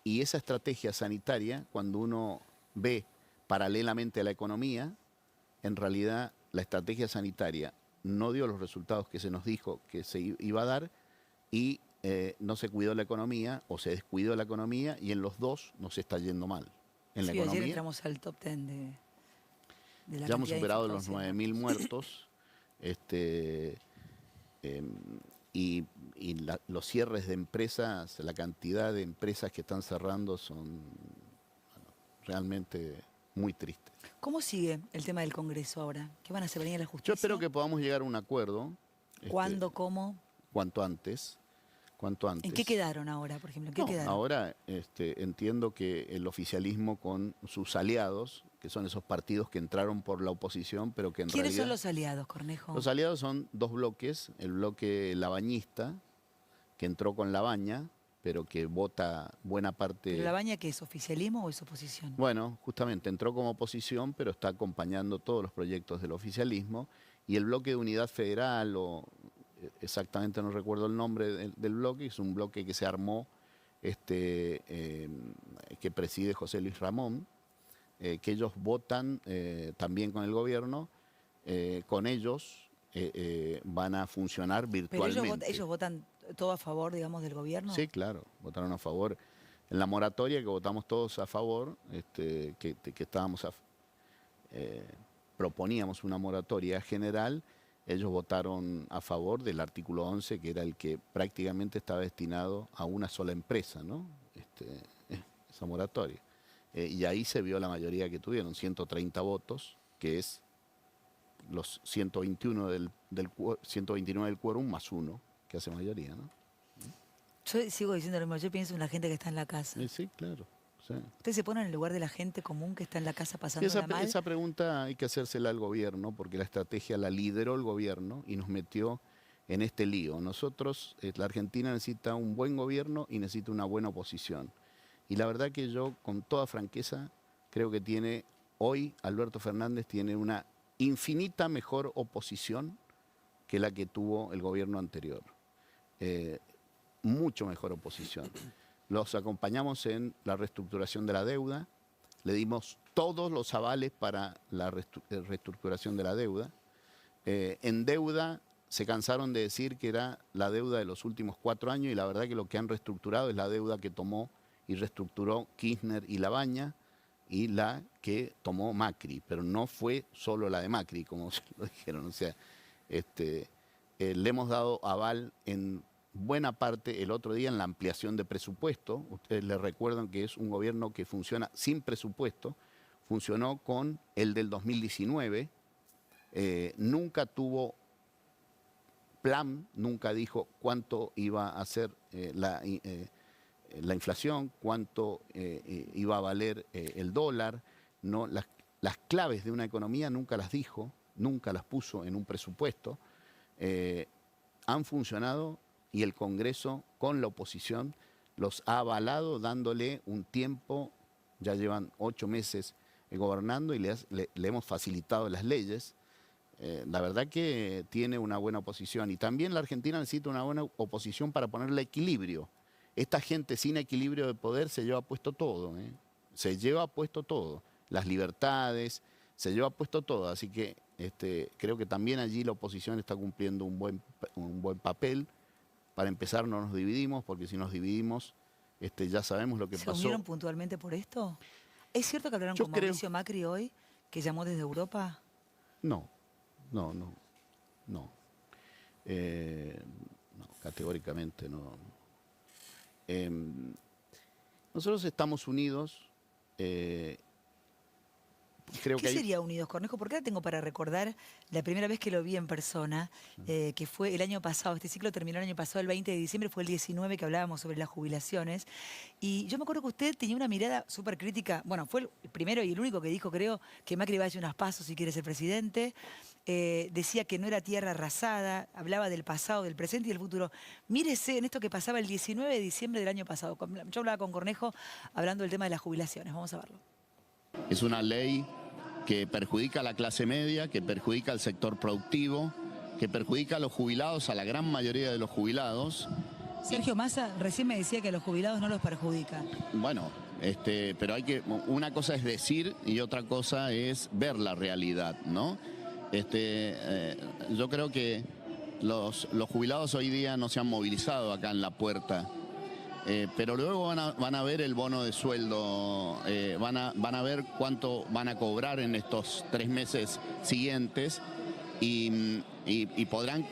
Speaker 11: Y esa estrategia sanitaria, cuando uno ve paralelamente a la economía, en realidad la estrategia sanitaria no dio los resultados que se nos dijo que se iba a dar y no se cuidó la economía o se descuidó la economía y en los dos nos está yendo mal. En la economía,
Speaker 6: ayer entramos al top 10 de la
Speaker 11: ya hemos superado los 9.000 muertos. Y los cierres de empresas, la cantidad de empresas que están cerrando son realmente muy tristes.
Speaker 6: ¿Cómo sigue el tema del Congreso ahora? ¿Qué van a hacer? ¿Venir a la justicia?
Speaker 11: Yo espero que podamos llegar a un acuerdo.
Speaker 6: ¿Cuándo? ¿Cómo?
Speaker 11: Cuanto antes.
Speaker 6: ¿En qué quedaron ahora, por ejemplo? ¿En qué quedaron?
Speaker 11: Ahora entiendo que el oficialismo con sus aliados, que son esos partidos que entraron por la oposición, pero que en realidad...
Speaker 6: ¿Quiénes son los aliados, Cornejo?
Speaker 11: Los aliados son 2 bloques. El bloque labañista, que entró con Labaña, pero que vota buena parte...
Speaker 6: ¿Pero Labaña qué es? ¿Oficialismo o es oposición?
Speaker 11: Bueno, justamente entró como oposición, pero está acompañando todos los proyectos del oficialismo. Y el bloque de Unidad Federal, o exactamente no recuerdo el nombre del bloque, es un bloque que se armó, que preside José Luis Ramón, que ellos votan también con el gobierno, con ellos van a funcionar virtualmente.
Speaker 6: ¿Pero ellos votan todo a favor, digamos, del gobierno?
Speaker 11: Sí, claro, votaron a favor. En la moratoria que votamos todos a favor, que estábamos proponíamos una moratoria general, ellos votaron a favor del artículo 11, que era el que prácticamente estaba destinado a una sola empresa, ¿no? Esa moratoria. Y ahí se vio la mayoría que tuvieron, 130 votos, que es los 129 del quórum más 1, que hace mayoría, ¿no?
Speaker 6: Yo sigo diciendo lo mismo, yo pienso en la gente que está en la casa.
Speaker 11: Sí, claro. Sí.
Speaker 6: ¿Usted se pone en el lugar de la gente común que está en la casa pasándola mal?
Speaker 11: Esa pregunta hay que hacérsela al gobierno, porque la estrategia la lideró el gobierno y nos metió en este lío. Nosotros, la Argentina necesita un buen gobierno y necesita una buena oposición. Y la verdad que yo, con toda franqueza, creo que hoy Alberto Fernández tiene una infinita mejor oposición que la que tuvo el gobierno anterior. Mucho mejor oposición. Los acompañamos en la reestructuración de la deuda, le dimos todos los avales para la reestructuración de la deuda. En deuda se cansaron de decir que era la deuda de los últimos 4 años y la verdad que lo que han reestructurado es la deuda que tomó y reestructuró Kirchner y Labaña y la que tomó Macri, pero no fue solo la de Macri, como se lo dijeron. O sea, le hemos dado aval en buena parte el otro día en la ampliación de presupuesto. Ustedes les recuerdan que es un gobierno que funciona sin presupuesto, funcionó con el del 2019, nunca tuvo plan, nunca dijo cuánto iba a ser la inflación, cuánto iba a valer el dólar. No, las claves de una economía nunca las dijo, nunca las puso en un presupuesto. Han funcionado y el Congreso con la oposición los ha avalado dándole un tiempo, ya llevan 8 meses gobernando y le hemos facilitado las leyes. La verdad que tiene una buena oposición y también la Argentina necesita una buena oposición para ponerle equilibrio. Esta gente sin equilibrio de poder se lleva puesto todo, se lleva puesto todo, las libertades, se lleva puesto todo, así que creo que también allí la oposición está cumpliendo un buen papel. Para empezar no nos dividimos, porque si nos dividimos ya sabemos lo que pasó.
Speaker 6: ¿Se unieron puntualmente por esto? ¿Es cierto que hablaron con Mauricio Macri hoy, que llamó desde Europa?
Speaker 11: No, categóricamente no. Nosotros estamos unidos.
Speaker 6: ¿Qué sería Unidos, Cornejo? Porque ahora tengo para recordar la primera vez que lo vi en persona, que fue el año pasado. Este ciclo terminó el año pasado, el 20 de diciembre, fue el 19 que hablábamos sobre las jubilaciones. Y yo me acuerdo que usted tenía una mirada súper crítica. Bueno, fue el primero y el único que dijo, creo, que Macri va a hacer unos pasos si quiere ser presidente. Decía que no era tierra arrasada, hablaba del pasado, del presente y del futuro. Mírese en esto que pasaba el 19 de diciembre del año pasado. Yo hablaba con Cornejo hablando del tema de las jubilaciones. Vamos a verlo.
Speaker 11: Es una ley que perjudica a la clase media, que perjudica al sector productivo, que perjudica a los jubilados, a la gran mayoría de los jubilados.
Speaker 6: Sergio Massa recién me decía que a los jubilados no los perjudica.
Speaker 11: Bueno, pero una cosa es decir y otra cosa es ver la realidad, ¿no? Yo creo que los jubilados hoy día no se han movilizado acá en La Puerta. Pero luego van a ver el bono de sueldo, van a ver cuánto van a cobrar en estos 3 meses siguientes y podrán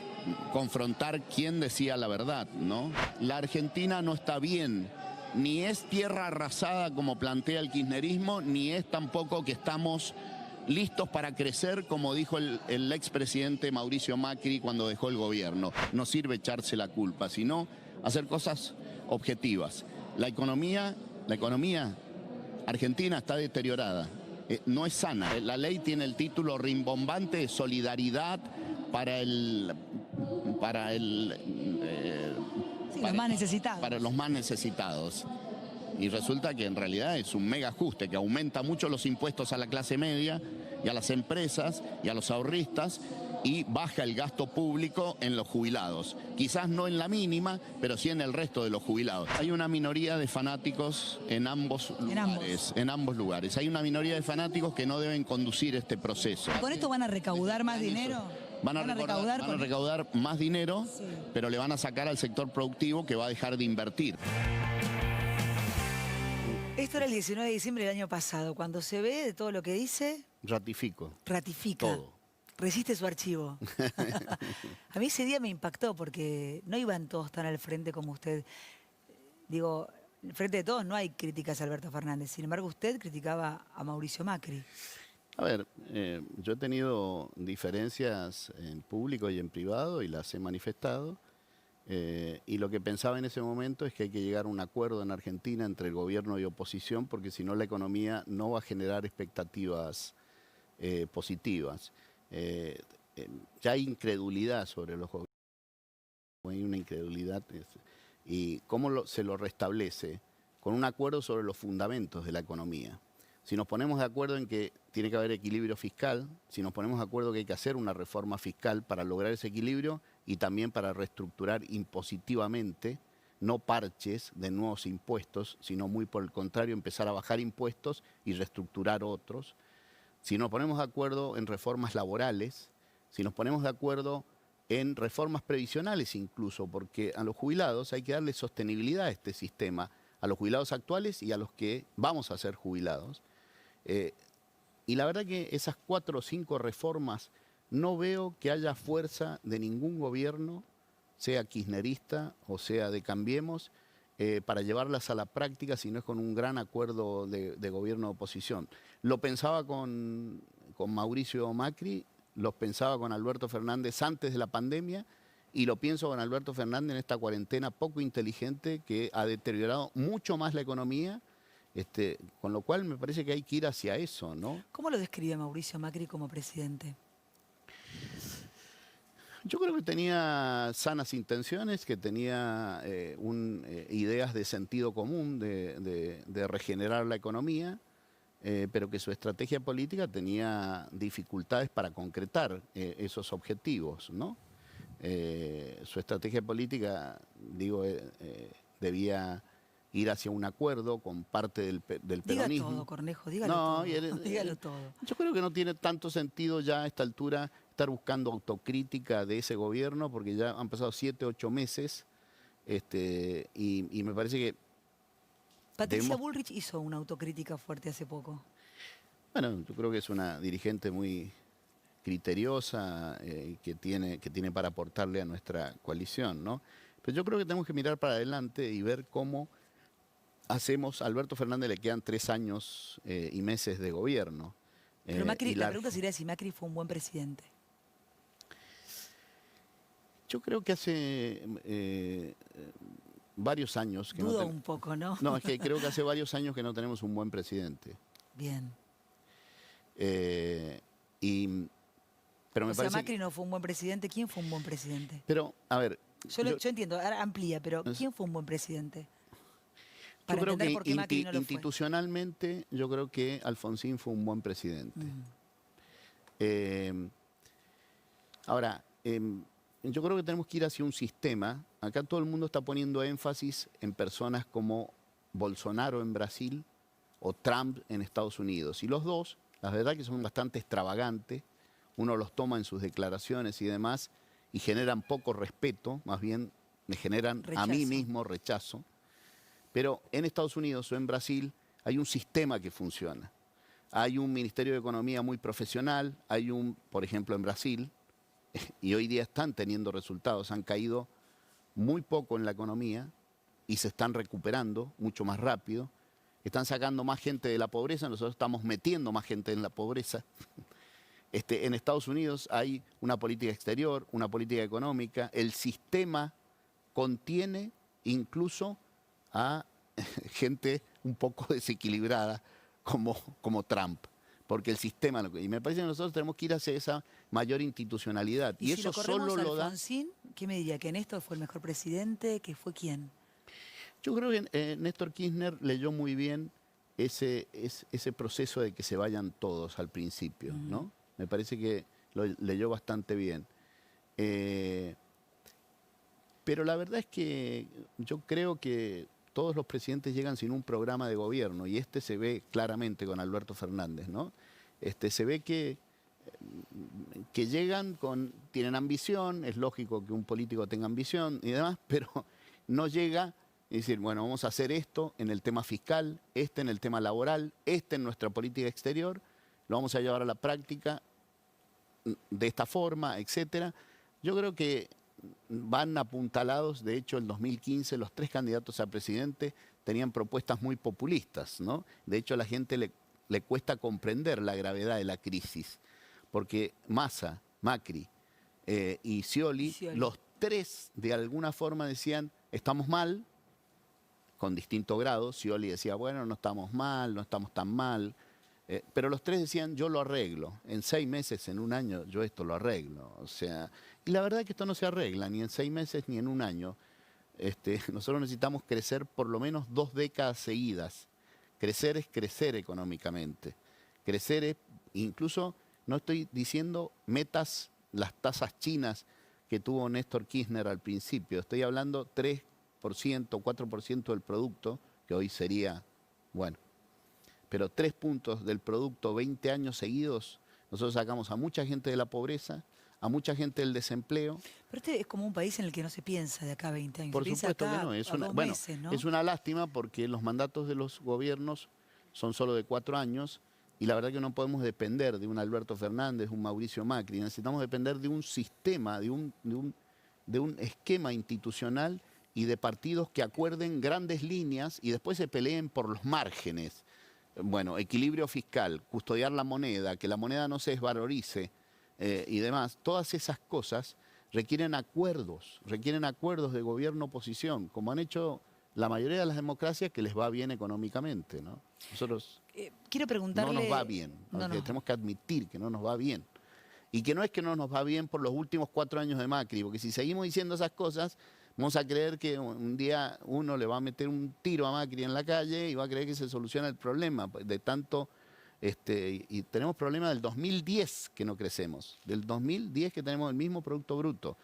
Speaker 11: confrontar quién decía la verdad, ¿no? La Argentina no está bien, ni es tierra arrasada como plantea el kirchnerismo, ni es tampoco que estamos listos para crecer, como dijo el expresidente Mauricio Macri cuando dejó el gobierno. No sirve echarse la culpa, sino hacer cosas objetivas. La economía argentina está deteriorada, no es sana. La ley tiene el título rimbombante de solidaridad para los más necesitados. Para los más necesitados. Y resulta que en realidad es un mega ajuste que aumenta mucho los impuestos a la clase media y a las empresas y a los ahorristas, y baja el gasto público en los jubilados. Quizás no en la mínima, pero sí en el resto de los jubilados. Hay una minoría de fanáticos en ambos lugares. Hay una minoría de fanáticos que no deben conducir este proceso.
Speaker 6: ¿Con esto van a recaudar más dinero?
Speaker 11: Van a recaudar más dinero, sí, pero le van a sacar al sector productivo, que va a dejar de invertir.
Speaker 6: Esto era el 19 de diciembre del año pasado. Cuando se ve de todo lo que dice...
Speaker 11: Ratifica.
Speaker 6: Todo. Resiste su archivo. A mí ese día me impactó porque no iban todos tan al frente como usted. Digo, al frente de todos no hay críticas a Alberto Fernández. Sin embargo, usted criticaba a Mauricio Macri.
Speaker 11: A ver, yo he tenido diferencias en público y en privado y las he manifestado. Y lo que pensaba en ese momento es que hay que llegar a un acuerdo en Argentina entre el gobierno y oposición, porque si no la economía no va a generar expectativas positivas. Ya hay incredulidad sobre los gobiernos, hay una incredulidad, y ¿cómo se lo restablece? Con un acuerdo sobre los fundamentos de la economía. Si nos ponemos de acuerdo en que tiene que haber equilibrio fiscal, si nos ponemos de acuerdo que hay que hacer una reforma fiscal para lograr ese equilibrio y también para reestructurar impositivamente, no parches de nuevos impuestos, sino muy por el contrario, empezar a bajar impuestos y reestructurar otros. Si nos ponemos de acuerdo en reformas laborales, si nos ponemos de acuerdo en reformas previsionales incluso, porque a los jubilados hay que darle sostenibilidad a este sistema, a los jubilados actuales y a los que vamos a ser jubilados. Y la verdad que esas 4 o 5 reformas no veo que haya fuerza de ningún gobierno, sea kirchnerista o sea de Cambiemos, para llevarlas a la práctica, si no es con un gran acuerdo de gobierno-oposición. Lo pensaba con Mauricio Macri, lo pensaba con Alberto Fernández antes de la pandemia, y lo pienso con Alberto Fernández en esta cuarentena poco inteligente que ha deteriorado mucho más la economía, con lo cual me parece que hay que ir hacia eso, ¿no?
Speaker 6: ¿Cómo lo describe Mauricio Macri como presidente?
Speaker 11: Yo creo que tenía sanas intenciones, que tenía ideas de sentido común, de regenerar la economía, pero que su estrategia política tenía dificultades para concretar esos objetivos, ¿no? Su estrategia política, digo, debía ir hacia un acuerdo con parte del peronismo.
Speaker 6: Diga todo, Cornejo, dígalo todo. Dígalo todo.
Speaker 11: Yo creo que no tiene tanto sentido ya a esta altura estar buscando autocrítica de ese gobierno, porque ya han pasado 7, 8 meses, y me parece que...
Speaker 6: Patricia Bullrich hizo una autocrítica fuerte hace poco.
Speaker 11: Bueno, yo creo que es una dirigente muy criteriosa, que tiene para aportarle a nuestra coalición, ¿no? Pero yo creo que tenemos que mirar para adelante y ver cómo hacemos. A Alberto Fernández le quedan 3 años y meses de gobierno.
Speaker 6: Pero Macri, la pregunta sería si Macri fue un buen presidente.
Speaker 11: Yo creo que hace varios años que
Speaker 6: Dudo un poco, ¿no?
Speaker 11: No, es que creo que hace varios años que no tenemos un buen presidente.
Speaker 6: Bien.
Speaker 11: Pero me parece
Speaker 6: Macri no fue un buen presidente. ¿Quién fue un buen presidente?
Speaker 11: Pero, a ver...
Speaker 6: Yo entiendo, ahora amplía, pero ¿quién fue un buen presidente?
Speaker 11: Yo creo que institucionalmente, yo creo que Alfonsín fue un buen presidente. Ahora, yo creo que tenemos que ir hacia un sistema. Acá todo el mundo está poniendo énfasis en personas como Bolsonaro en Brasil o Trump en Estados Unidos. Y los dos, la verdad que son bastante extravagantes. Uno los toma en sus declaraciones y demás y generan poco respeto, más bien me generan rechazo. A mí mismo rechazo. Pero en Estados Unidos o en Brasil hay un sistema que funciona. Hay un Ministerio de Economía muy profesional, hay por ejemplo en Brasil, y hoy día están teniendo resultados, han caído muy poco en la economía y se están recuperando mucho más rápido. Están sacando más gente de la pobreza, nosotros estamos metiendo más gente en la pobreza. En Estados Unidos hay una política exterior, una política económica, el sistema contiene incluso a gente un poco desequilibrada como Trump, porque el sistema, y me parece que nosotros tenemos que ir hacia esa mayor institucionalidad.
Speaker 6: Y si eso solo lo da... Alfonsín, ¿qué me diría? ¿Que Néstor fue el mejor presidente? ¿Que fue quién?
Speaker 11: Yo creo que Néstor Kirchner leyó muy bien ese proceso de que se vayan todos al principio, ¿no? Me parece que lo leyó bastante bien. Pero la verdad es que yo creo que todos los presidentes llegan sin un programa de gobierno y se ve claramente con Alberto Fernández, ¿no? Se ve que llegan tienen ambición, es lógico que un político tenga ambición y demás, pero no llega y decir, bueno, vamos a hacer esto en el tema fiscal, en el tema laboral, en nuestra política exterior, lo vamos a llevar a la práctica de esta forma, etcétera. Yo creo que van apuntalados. De hecho, en 2015 los 3 candidatos a presidente tenían propuestas muy populistas, ¿no? De hecho, a la gente le cuesta comprender la gravedad de la crisis, porque Massa, Macri y Scioli, los 3 de alguna forma decían, estamos mal, con distinto grado. Scioli decía, bueno, no estamos mal, no estamos tan mal. Pero los 3 decían, yo lo arreglo. En 6 meses, en un año, yo esto lo arreglo. O sea, y la verdad es que esto no se arregla ni en 6 meses ni en un año. Nosotros necesitamos crecer por lo menos 2 décadas seguidas. Crecer es crecer económicamente. Crecer es, incluso, no estoy diciendo metas, las tasas chinas que tuvo Néstor Kirchner al principio. Estoy hablando 3%, 4% del producto, que hoy sería, bueno, pero 3 puntos del producto 20 años seguidos, nosotros sacamos a mucha gente de la pobreza, a mucha gente del desempleo.
Speaker 6: Pero es como un país en el que no se piensa de acá a 20 años.
Speaker 11: Por supuesto que no. Es una lástima porque los mandatos de los gobiernos son solo de 4 años y la verdad que no podemos depender de un Alberto Fernández, un Mauricio Macri. Necesitamos depender de un sistema, de un esquema institucional y de partidos que acuerden grandes líneas y después se peleen por los márgenes. Bueno, equilibrio fiscal, custodiar la moneda, que la moneda no se desvalorice y demás. Todas esas cosas requieren acuerdos de gobierno-oposición, como han hecho la mayoría de las democracias que les va bien económicamente, ¿no? Nosotros
Speaker 6: quiero preguntarle...
Speaker 11: no nos va bien, tenemos que admitir que no nos va bien. Y que no es que no nos va bien por los últimos 4 años de Macri, porque si seguimos diciendo esas cosas, vamos a creer que un día uno le va a meter un tiro a Macri en la calle y va a creer que se soluciona el problema de tanto... y tenemos problemas del 2010 que no crecemos, del 2010 que tenemos el mismo Producto Bruto,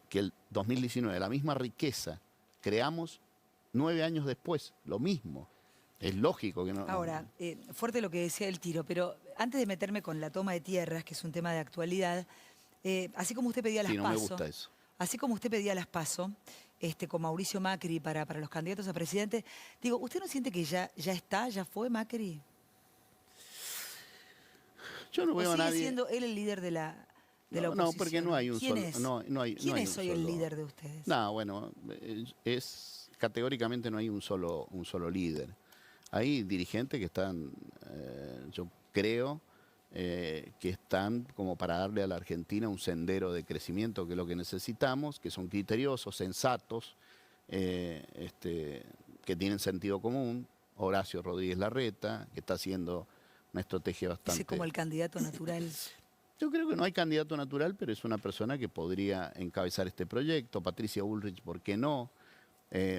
Speaker 11: que el 2019, la misma riqueza, creamos 9 años después, lo mismo. Es lógico que no...
Speaker 6: Ahora, fuerte lo que decía el Tiro, pero antes de meterme con la toma de tierras, que es un tema de actualidad, así como usted pedía las PASO...
Speaker 11: Sí, no me gusta eso.
Speaker 6: Así como usted pedía las PASO, con Mauricio Macri para los candidatos a presidente, digo, ¿usted no siente que ya fue Macri?
Speaker 11: Yo no veo a nadie...
Speaker 6: ¿Sigue siendo él el líder de la oposición?
Speaker 11: No, porque no hay un
Speaker 6: ¿Quién
Speaker 11: solo...
Speaker 6: es? ¿Quién es hoy el líder de ustedes?
Speaker 11: No, bueno, categóricamente no hay un solo líder. Hay dirigentes que están, yo creo, que están como para darle a la Argentina un sendero de crecimiento, que es lo que necesitamos, que son criteriosos, sensatos, que tienen sentido común. Horacio Rodríguez Larreta, que está haciendo una estrategia bastante...
Speaker 6: ¿Es como el candidato natural?
Speaker 11: Yo creo que no hay candidato natural, pero es una persona que podría encabezar este proyecto. Patricia Bullrich, ¿por qué no?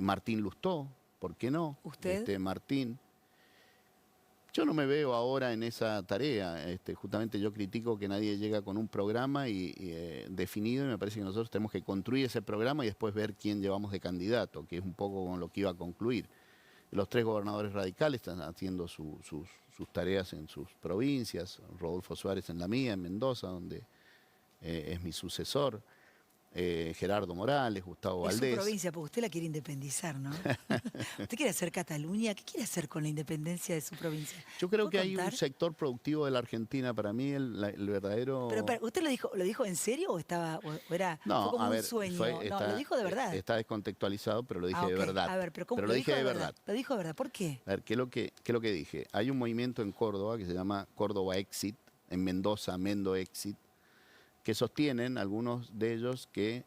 Speaker 11: Martín Lustó, ¿por qué no?
Speaker 6: ¿Usted?
Speaker 11: Martín. Yo no me veo ahora en esa tarea. Justamente yo critico que nadie llega con un programa definido, y me parece que nosotros tenemos que construir ese programa y después ver quién llevamos de candidato, que es un poco con lo que iba a concluir. Los 3 gobernadores radicales están haciendo sus tareas en sus provincias. Rodolfo Suárez en la mía, en Mendoza, donde es mi sucesor. Gerardo Morales, Gustavo Valdés.
Speaker 6: Es su provincia, porque usted la quiere independizar, ¿no? ¿Usted quiere hacer Cataluña? ¿Qué quiere hacer con la independencia de su provincia?
Speaker 11: Yo creo que hay un sector productivo de la Argentina, para mí el verdadero...
Speaker 6: Pero, ¿usted lo dijo en serio o era
Speaker 11: no,
Speaker 6: fue como un sueño? Lo dijo de verdad.
Speaker 11: Está descontextualizado, pero lo dije de verdad.
Speaker 6: A ver, pero ¿cómo
Speaker 11: lo dije de verdad?
Speaker 6: Lo dijo de verdad, ¿por qué?
Speaker 11: A ver, ¿qué es lo que dije? Hay un movimiento en Córdoba que se llama Córdoba Exit, en Mendoza, Mendo Exit, que sostienen algunos de ellos que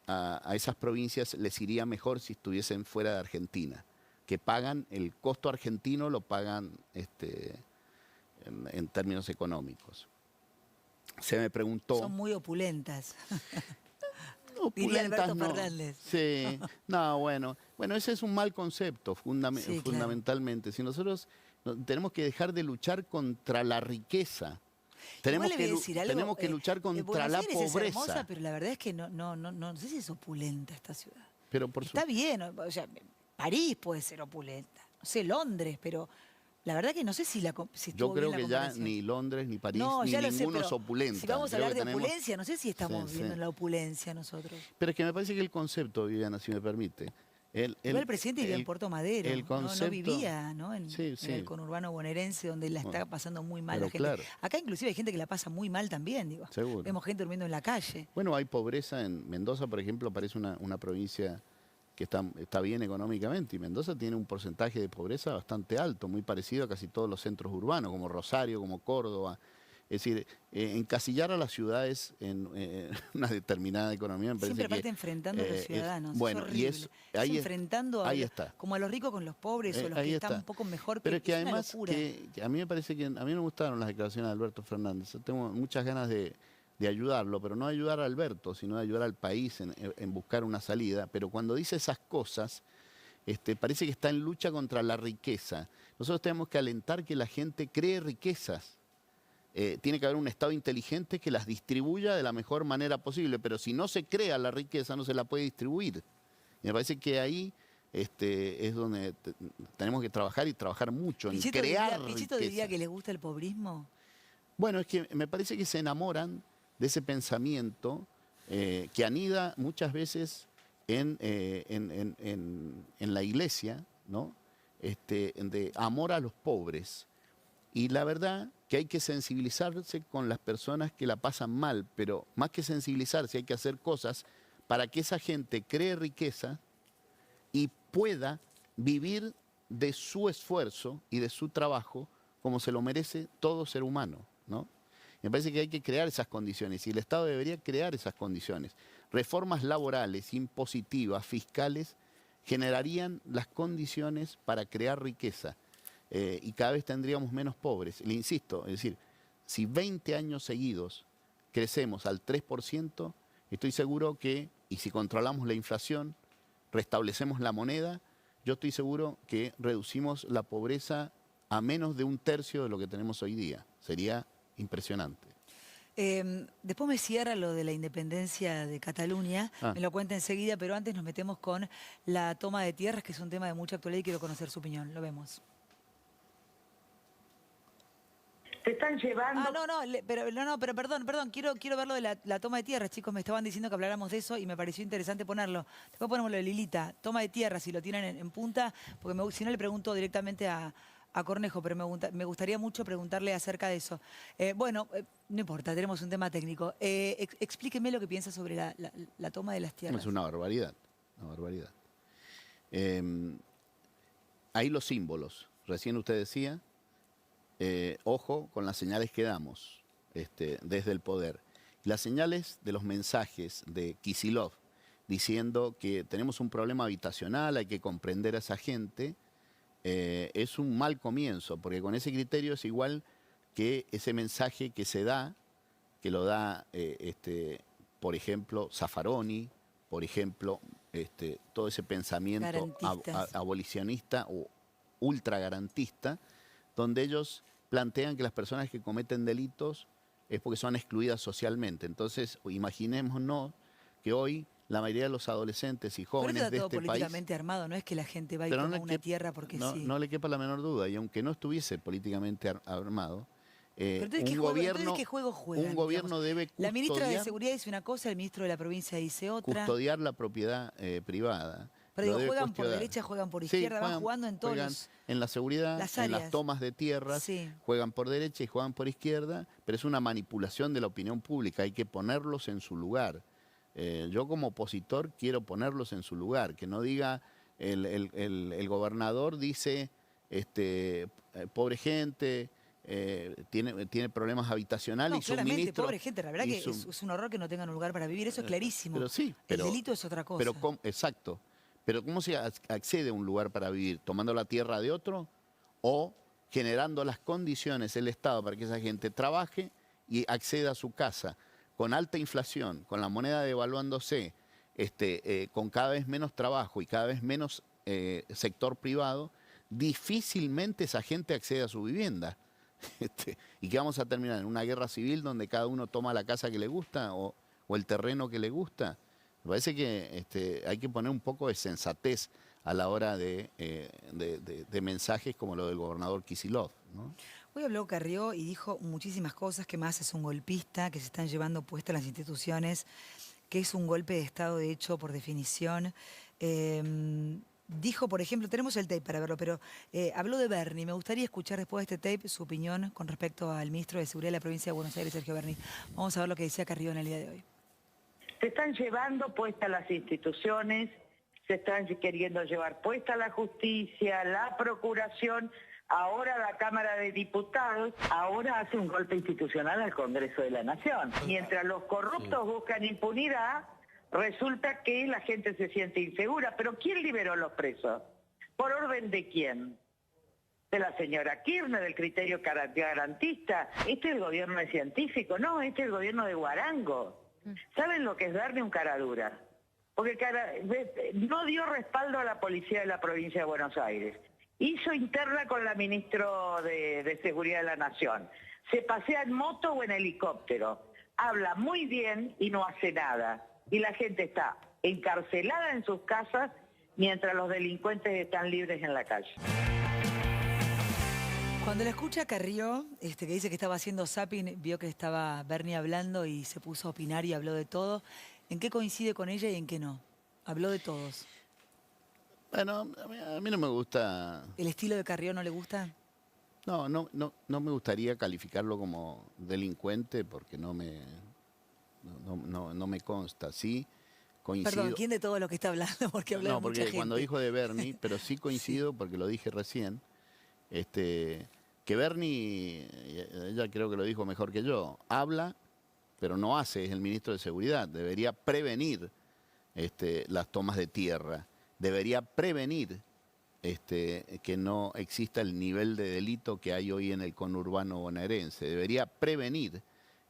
Speaker 11: a esas provincias les iría mejor si estuviesen fuera de Argentina, que pagan, el costo argentino lo pagan en términos económicos. Se me preguntó...
Speaker 6: Son muy opulentas.
Speaker 11: Diría
Speaker 6: Alberto Fernández.
Speaker 11: Sí, no, bueno, ese es un mal concepto fundamentalmente. Si nosotros tenemos que dejar de luchar contra la riqueza, tenemos que luchar contra la pobreza.
Speaker 6: Es hermosa, pero la verdad es que no sé si es opulenta esta ciudad.
Speaker 11: Pero
Speaker 6: está bien, o sea, París puede ser opulenta, no sé, Londres, pero la verdad que no sé si
Speaker 11: yo creo que ya ni Londres, ni París, ni ninguno es opulenta.
Speaker 6: Si vamos a hablar de opulencia, no sé si estamos viviendo en la opulencia nosotros.
Speaker 11: Pero es que me parece que el concepto, Viviana, si me permite...
Speaker 6: el presidente vivía en Puerto Madero, no vivía en el conurbano bonaerense, donde la está pasando muy mal la gente. Claro. Acá inclusive hay gente que la pasa muy mal también, digo.
Speaker 11: Seguro.
Speaker 6: Vemos gente durmiendo en la calle.
Speaker 11: Bueno, hay pobreza en Mendoza, por ejemplo, parece una provincia que está bien económicamente, y Mendoza tiene un porcentaje de pobreza bastante alto, muy parecido a casi todos los centros urbanos, como Rosario, como Córdoba. Es decir, encasillar a las ciudades en una determinada economía me parece
Speaker 6: siempre enfrentando a los ciudadanos.
Speaker 11: Bueno,
Speaker 6: es enfrentando como a los ricos con los pobres o los que están un poco mejor.
Speaker 11: Pero es que además que a mí me parece que a mí me gustaron las declaraciones de Alberto Fernández. Yo tengo muchas ganas de ayudarlo, pero no de ayudar a Alberto, sino de ayudar al país en buscar una salida. Pero cuando dice esas cosas, parece que está en lucha contra la riqueza. Nosotros tenemos que alentar que la gente cree riquezas. Tiene que haber un Estado inteligente que las distribuya de la mejor manera posible, pero si no se crea la riqueza no se la puede distribuir. Y me parece que ahí es donde tenemos que trabajar y trabajar mucho en crear riqueza.
Speaker 6: ¿Pichito diría que les gusta el pobrismo?
Speaker 11: Bueno, es que me parece que se enamoran de ese pensamiento que anida muchas veces en la iglesia, ¿no? De amor a los pobres. Y la verdad que hay que sensibilizarse con las personas que la pasan mal, pero más que sensibilizarse hay que hacer cosas para que esa gente cree riqueza y pueda vivir de su esfuerzo y de su trabajo como se lo merece todo ser humano, ¿no? Me parece que hay que crear esas condiciones y el Estado debería crear esas condiciones. Reformas laborales, impositivas, fiscales, generarían las condiciones para crear riqueza. Y cada vez tendríamos menos pobres. Le insisto, es decir, si 20 años seguidos crecemos al 3%, estoy seguro que, y si controlamos la inflación, restablecemos la moneda, yo estoy seguro que reducimos la pobreza a menos de 1/3 de lo que tenemos hoy día. Sería impresionante.
Speaker 6: Después me cierra lo de la independencia de Cataluña, me lo cuenta enseguida, pero antes nos metemos con la toma de tierras, que es un tema de mucha actualidad y quiero conocer su opinión. Lo vemos.
Speaker 4: Se están llevando...
Speaker 6: pero perdón, quiero ver lo de la toma de tierras, chicos, me estaban diciendo que habláramos de eso y me pareció interesante ponerlo. Después ponemos lo de Lilita, toma de tierras, si lo tienen en punta, porque si no le pregunto directamente a Cornejo, pero me gustaría mucho preguntarle acerca de eso. No importa, tenemos un tema técnico. Explíqueme lo que piensa sobre la toma de las tierras.
Speaker 11: Es una barbaridad, una barbaridad. Hay los símbolos, recién usted decía, ojo con las señales que damos desde el poder. Las señales de los mensajes de Kicillof diciendo que tenemos un problema habitacional, hay que comprender a esa gente, es un mal comienzo, porque con ese criterio es igual que ese mensaje que se da, que lo da, por ejemplo, Zaffaroni, por ejemplo, todo ese pensamiento abolicionista o ultragarantista, donde ellos plantean que las personas que cometen delitos es porque son excluidas socialmente. Entonces, imaginémonos que hoy la mayoría de los adolescentes y jóvenes de este país...
Speaker 6: Pero está todo políticamente armado, no es que la gente va y toma una tierra porque sí.
Speaker 11: No le quepa la menor duda, y aunque no estuviese políticamente armado,
Speaker 6: un
Speaker 11: gobierno debe custodiar...
Speaker 6: La ministra de Seguridad dice una cosa, el ministro de la provincia dice otra.
Speaker 11: Custodiar la propiedad privada.
Speaker 6: Pero digo, juegan por derecha, juegan por izquierda, van jugando en todos
Speaker 11: en la seguridad, en las tomas de tierras, juegan por derecha y juegan por izquierda, pero es una manipulación de la opinión pública, hay que ponerlos en su lugar. Yo como opositor quiero ponerlos en su lugar, que no diga el gobernador dice pobre gente, tiene problemas habitacionales y su ministro...
Speaker 6: pobre gente, la verdad que es un horror que no tengan un lugar para vivir, eso es clarísimo.
Speaker 11: Pero sí,
Speaker 6: el delito es otra cosa.
Speaker 11: Exacto. Pero ¿cómo se accede a un lugar para vivir? ¿Tomando la tierra de otro o generando las condiciones el Estado para que esa gente trabaje y acceda a su casa? Con alta inflación, con la moneda devaluándose, con cada vez menos trabajo y cada vez menos sector privado, difícilmente esa gente accede a su vivienda. ¿Y que vamos a terminar? ¿En una guerra civil donde cada uno toma la casa que le gusta o el terreno que le gusta? Me parece que hay que poner un poco de sensatez a la hora de mensajes como lo del gobernador Kicillof, ¿no?
Speaker 6: Hoy habló Carrió y dijo muchísimas cosas, que más es un golpista, que se están llevando puestas las instituciones, que es un golpe de Estado de hecho por definición. Dijo, por ejemplo, tenemos el tape para verlo, pero habló de Berni. Me gustaría escuchar después de este tape su opinión con respecto al ministro de Seguridad de la provincia de Buenos Aires, Sergio Berni. Vamos a ver lo que decía Carrió en el día de hoy.
Speaker 4: Se están llevando puestas las instituciones, se están queriendo llevar puesta la justicia, la procuración, ahora la Cámara de Diputados, ahora hace un golpe institucional al Congreso de la Nación. Mientras los corruptos buscan impunidad, resulta que la gente se siente insegura. ¿Pero quién liberó los presos? ¿Por orden de quién? ¿De la señora Kirchner, del criterio garantista? ¿Este es el gobierno de científico? No, este es el gobierno de Guarango. ¿Saben lo que es darle un cara dura? Porque no dio respaldo a la policía de la provincia de Buenos Aires. Hizo interna con la ministra de Seguridad de la Nación. Se pasea en moto o en helicóptero. Habla muy bien y no hace nada. Y la gente está encarcelada en sus casas mientras los delincuentes están libres en la calle.
Speaker 6: Cuando la escucha Carrió, que dice que estaba haciendo zapping, vio que estaba Berni hablando y se puso a opinar y habló de todo. ¿En qué coincide con ella y en qué no? Habló de todos.
Speaker 11: Bueno, a mí no me gusta...
Speaker 6: ¿El estilo de Carrió no le gusta?
Speaker 11: No me gustaría calificarlo como delincuente porque no me consta. Sí, coincido...
Speaker 6: Perdón, ¿quién de todo lo que está hablando? Porque habla de mucha gente.
Speaker 11: Cuando dijo de Berni, pero sí coincido porque lo dije recién, que Berni, ella creo que lo dijo mejor que yo, habla, pero no hace, es el ministro de Seguridad. Debería prevenir las tomas de tierra, debería prevenir que no exista el nivel de delito que hay hoy en el conurbano bonaerense. Debería prevenir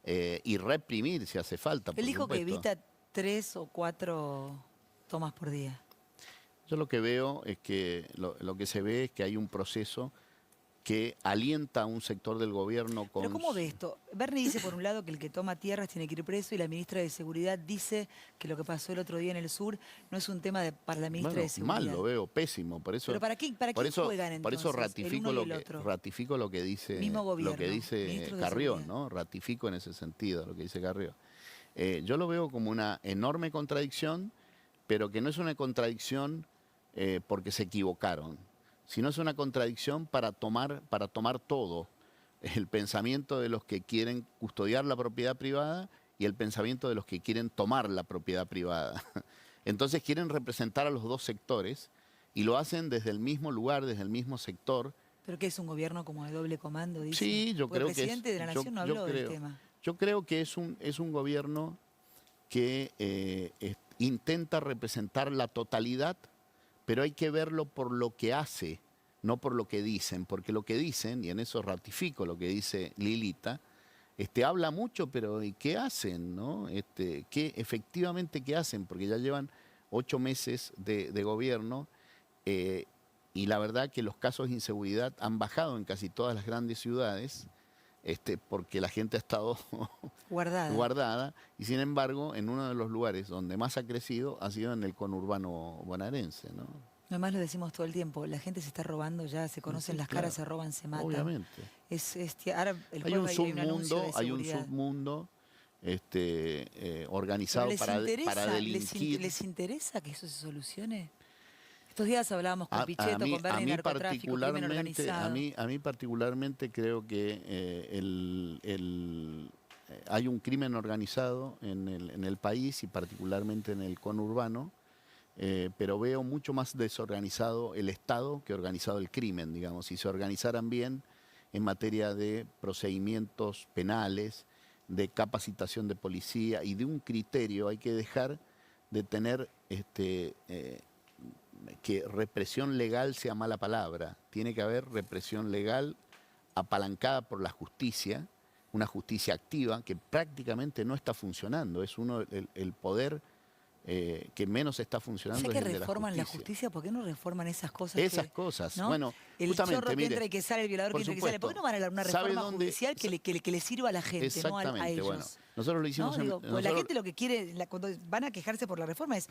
Speaker 11: y reprimir si hace falta.
Speaker 6: Él dijo que evita 3 o 4 tomas por día.
Speaker 11: Yo lo que veo es que lo que se ve es que hay un proceso que alienta a un sector del gobierno con...
Speaker 6: ¿Pero cómo ve esto? Bernie dice, por un lado, que el que toma tierras tiene que ir preso, y la ministra de Seguridad dice que lo que pasó el otro día en el sur no es un tema para la ministra de Seguridad.
Speaker 11: Mal, lo veo pésimo. Por eso,
Speaker 6: ¿pero para quién juegan entonces?
Speaker 11: Por eso ratifico lo que dice, Carrión, ¿no? Ratifico en ese sentido lo que dice Carrión. Yo lo veo como una enorme contradicción, pero que no es una contradicción porque se equivocaron, sino es una contradicción para tomar todo, el pensamiento de los que quieren custodiar la propiedad privada y el pensamiento de los que quieren tomar la propiedad privada. Entonces quieren representar a los dos sectores y lo hacen desde el mismo lugar, desde el mismo sector.
Speaker 6: ¿Pero qué es un gobierno como de doble comando? Dice.
Speaker 11: Sí, yo creo que
Speaker 6: el presidente de la Nación no habló del tema.
Speaker 11: Yo creo que es un gobierno que intenta representar la totalidad, pero hay que verlo por lo que hace, no por lo que dicen, porque lo que dicen, y en eso ratifico lo que dice Lilita, habla mucho, pero ¿y qué hacen? ¿No? Efectivamente, ¿qué hacen? Porque ya llevan 8 meses de gobierno y la verdad que los casos de inseguridad han bajado en casi todas las grandes ciudades, porque la gente ha estado guardada, y sin embargo en uno de los lugares donde más ha crecido ha sido en el conurbano bonaerense, ¿no?
Speaker 6: Además lo decimos todo el tiempo, la gente se está robando ya, se conocen las caras, se roban, se matan.
Speaker 11: Obviamente.
Speaker 6: Ahora
Speaker 11: hay un submundo organizado para delinquir.
Speaker 6: ¿Les interesa que eso se solucione? Estos días hablábamos con Pichetto, con Bernie, narcotráfico, crimen organizado.
Speaker 11: A mí particularmente creo que hay un crimen organizado en el país y particularmente en el conurbano, pero veo mucho más desorganizado el Estado que organizado el crimen, digamos. Si se organizaran bien en materia de procedimientos penales, de capacitación de policía y de un criterio, hay que dejar de tener que represión legal sea mala palabra. Tiene que haber represión legal apalancada por la justicia, una justicia activa que prácticamente no está funcionando. Es el poder que menos está funcionando.
Speaker 6: ¿Sabes que reforman la justicia? ¿Por qué no reforman esas cosas?
Speaker 11: Esas cosas,
Speaker 6: ¿no?
Speaker 11: Bueno,
Speaker 6: el chorro que entra y que sale, el violador que entra y que sale. ¿Por qué no van a una reforma judicial que le sirva a la gente, no a ellos?
Speaker 11: Bueno, nosotros lo hicimos
Speaker 6: la gente lo que quiere, cuando van a quejarse por la reforma, es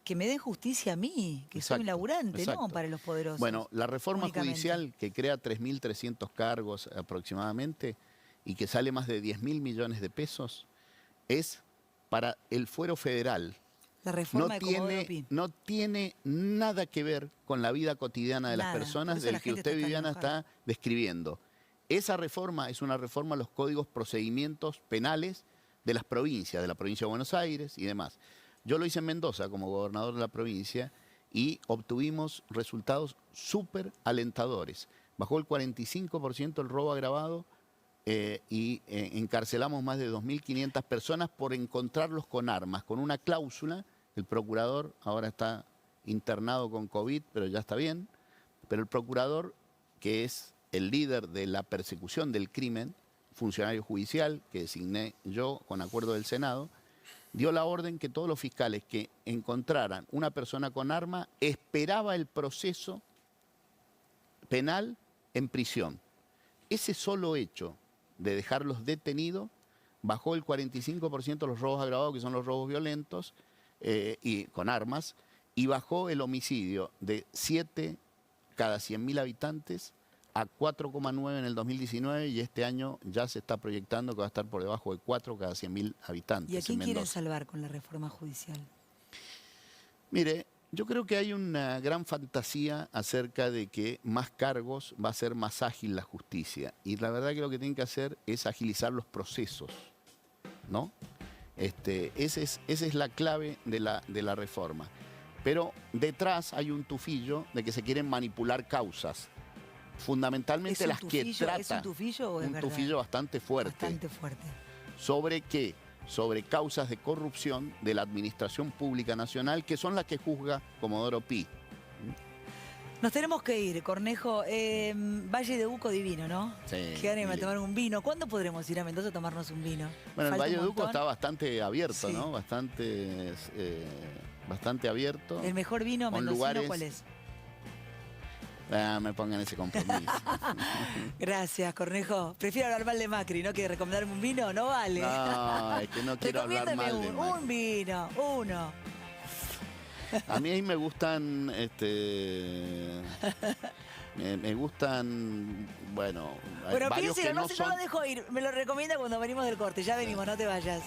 Speaker 6: que me den justicia a mí, que soy un laburante, no para los poderosos.
Speaker 11: Bueno, la reforma judicial que crea 3.300 cargos aproximadamente y que sale más de 10.000 millones de pesos, es para el fuero federal.
Speaker 6: La reforma
Speaker 11: no tiene nada que ver con la vida cotidiana de las personas del que usted, Viviana, está describiendo. Esa reforma es una reforma a los códigos procedimientos penales de las provincias, de la provincia de Buenos Aires y demás. Yo lo hice en Mendoza como gobernador de la provincia y obtuvimos resultados súper alentadores. Bajó el 45% el robo agravado y encarcelamos más de 2.500 personas por encontrarlos con armas, con una cláusula. El procurador ahora está internado con COVID, pero ya está bien. Pero el procurador, que es el líder de la persecución del crimen, funcionario judicial, que designé yo con acuerdo del Senado, dio la orden que todos los fiscales que encontraran una persona con arma esperaba el proceso penal en prisión. Ese solo hecho de dejarlos detenidos bajó el 45% los robos agravados, que son los robos violentos, y con armas, y bajó el homicidio de 7 cada 100.000 habitantes a 4,9 en el 2019 y este año ya se está proyectando que va a estar por debajo de 4 cada 100.000 habitantes.
Speaker 6: ¿Y a quién quieren salvar con la reforma judicial?
Speaker 11: Mire, yo creo que hay una gran fantasía acerca de que más cargos va a ser más ágil la justicia. Y la verdad que lo que tienen que hacer es agilizar los procesos, ¿no? Esa es la clave de la reforma. Pero detrás hay un tufillo de que se quieren manipular causas. Fundamentalmente las que trata.
Speaker 6: ¿Es un tufillo o es verdad?
Speaker 11: Un tufillo bastante fuerte.
Speaker 6: Bastante fuerte.
Speaker 11: ¿Sobre qué? Sobre causas de corrupción de la Administración Pública Nacional, que son las que juzga Comodoro Pi.
Speaker 6: Nos tenemos que ir, Cornejo. Valle de Uco divino, ¿no?
Speaker 11: Sí.
Speaker 6: Qué ánimo de tomar un vino. ¿Cuándo podremos ir a Mendoza a tomarnos un vino?
Speaker 11: Bueno, el Valle de Uco está bastante abierto, ¿no? Bastante abierto.
Speaker 6: ¿El mejor vino mendocino cuál es?
Speaker 11: Me pongan ese compromiso.
Speaker 6: Gracias, Cornejo. Prefiero hablar mal de Macri, ¿no? Que recomendarme un vino, no vale.
Speaker 11: No, es que no quiero hablar mal de Macri.
Speaker 6: Un vino, uno.
Speaker 11: A mí me gustan, me gustan, bueno,
Speaker 6: varios que no lo dejo ir. Me lo recomienda cuando venimos del corte. Ya venimos, no te vayas.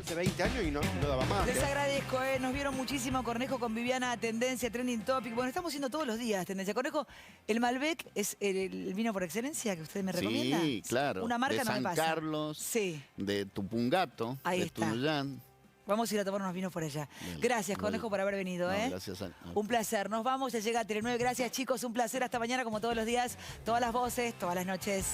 Speaker 8: Hace 20 años y no daba más.
Speaker 6: Les agradezco, nos vieron muchísimo. Cornejo con Viviana, Tendencia, Trending Topic. Bueno, estamos haciendo todos los días Tendencia. Cornejo, ¿el Malbec es el vino por excelencia que usted me recomienda?
Speaker 11: Sí, claro.
Speaker 6: Una marca
Speaker 11: de
Speaker 6: no me pasa.
Speaker 11: San Carlos, de Tupungato, de Tunuyán.
Speaker 6: Vamos a ir a tomar unos vinos por allá. Bien, gracias, Cornejo, por haber venido.
Speaker 11: Gracias.
Speaker 6: Un placer. Nos vamos, ya llega Tele9. Gracias, chicos. Un placer. Hasta mañana, como todos los días. Todas las voces, todas las noches.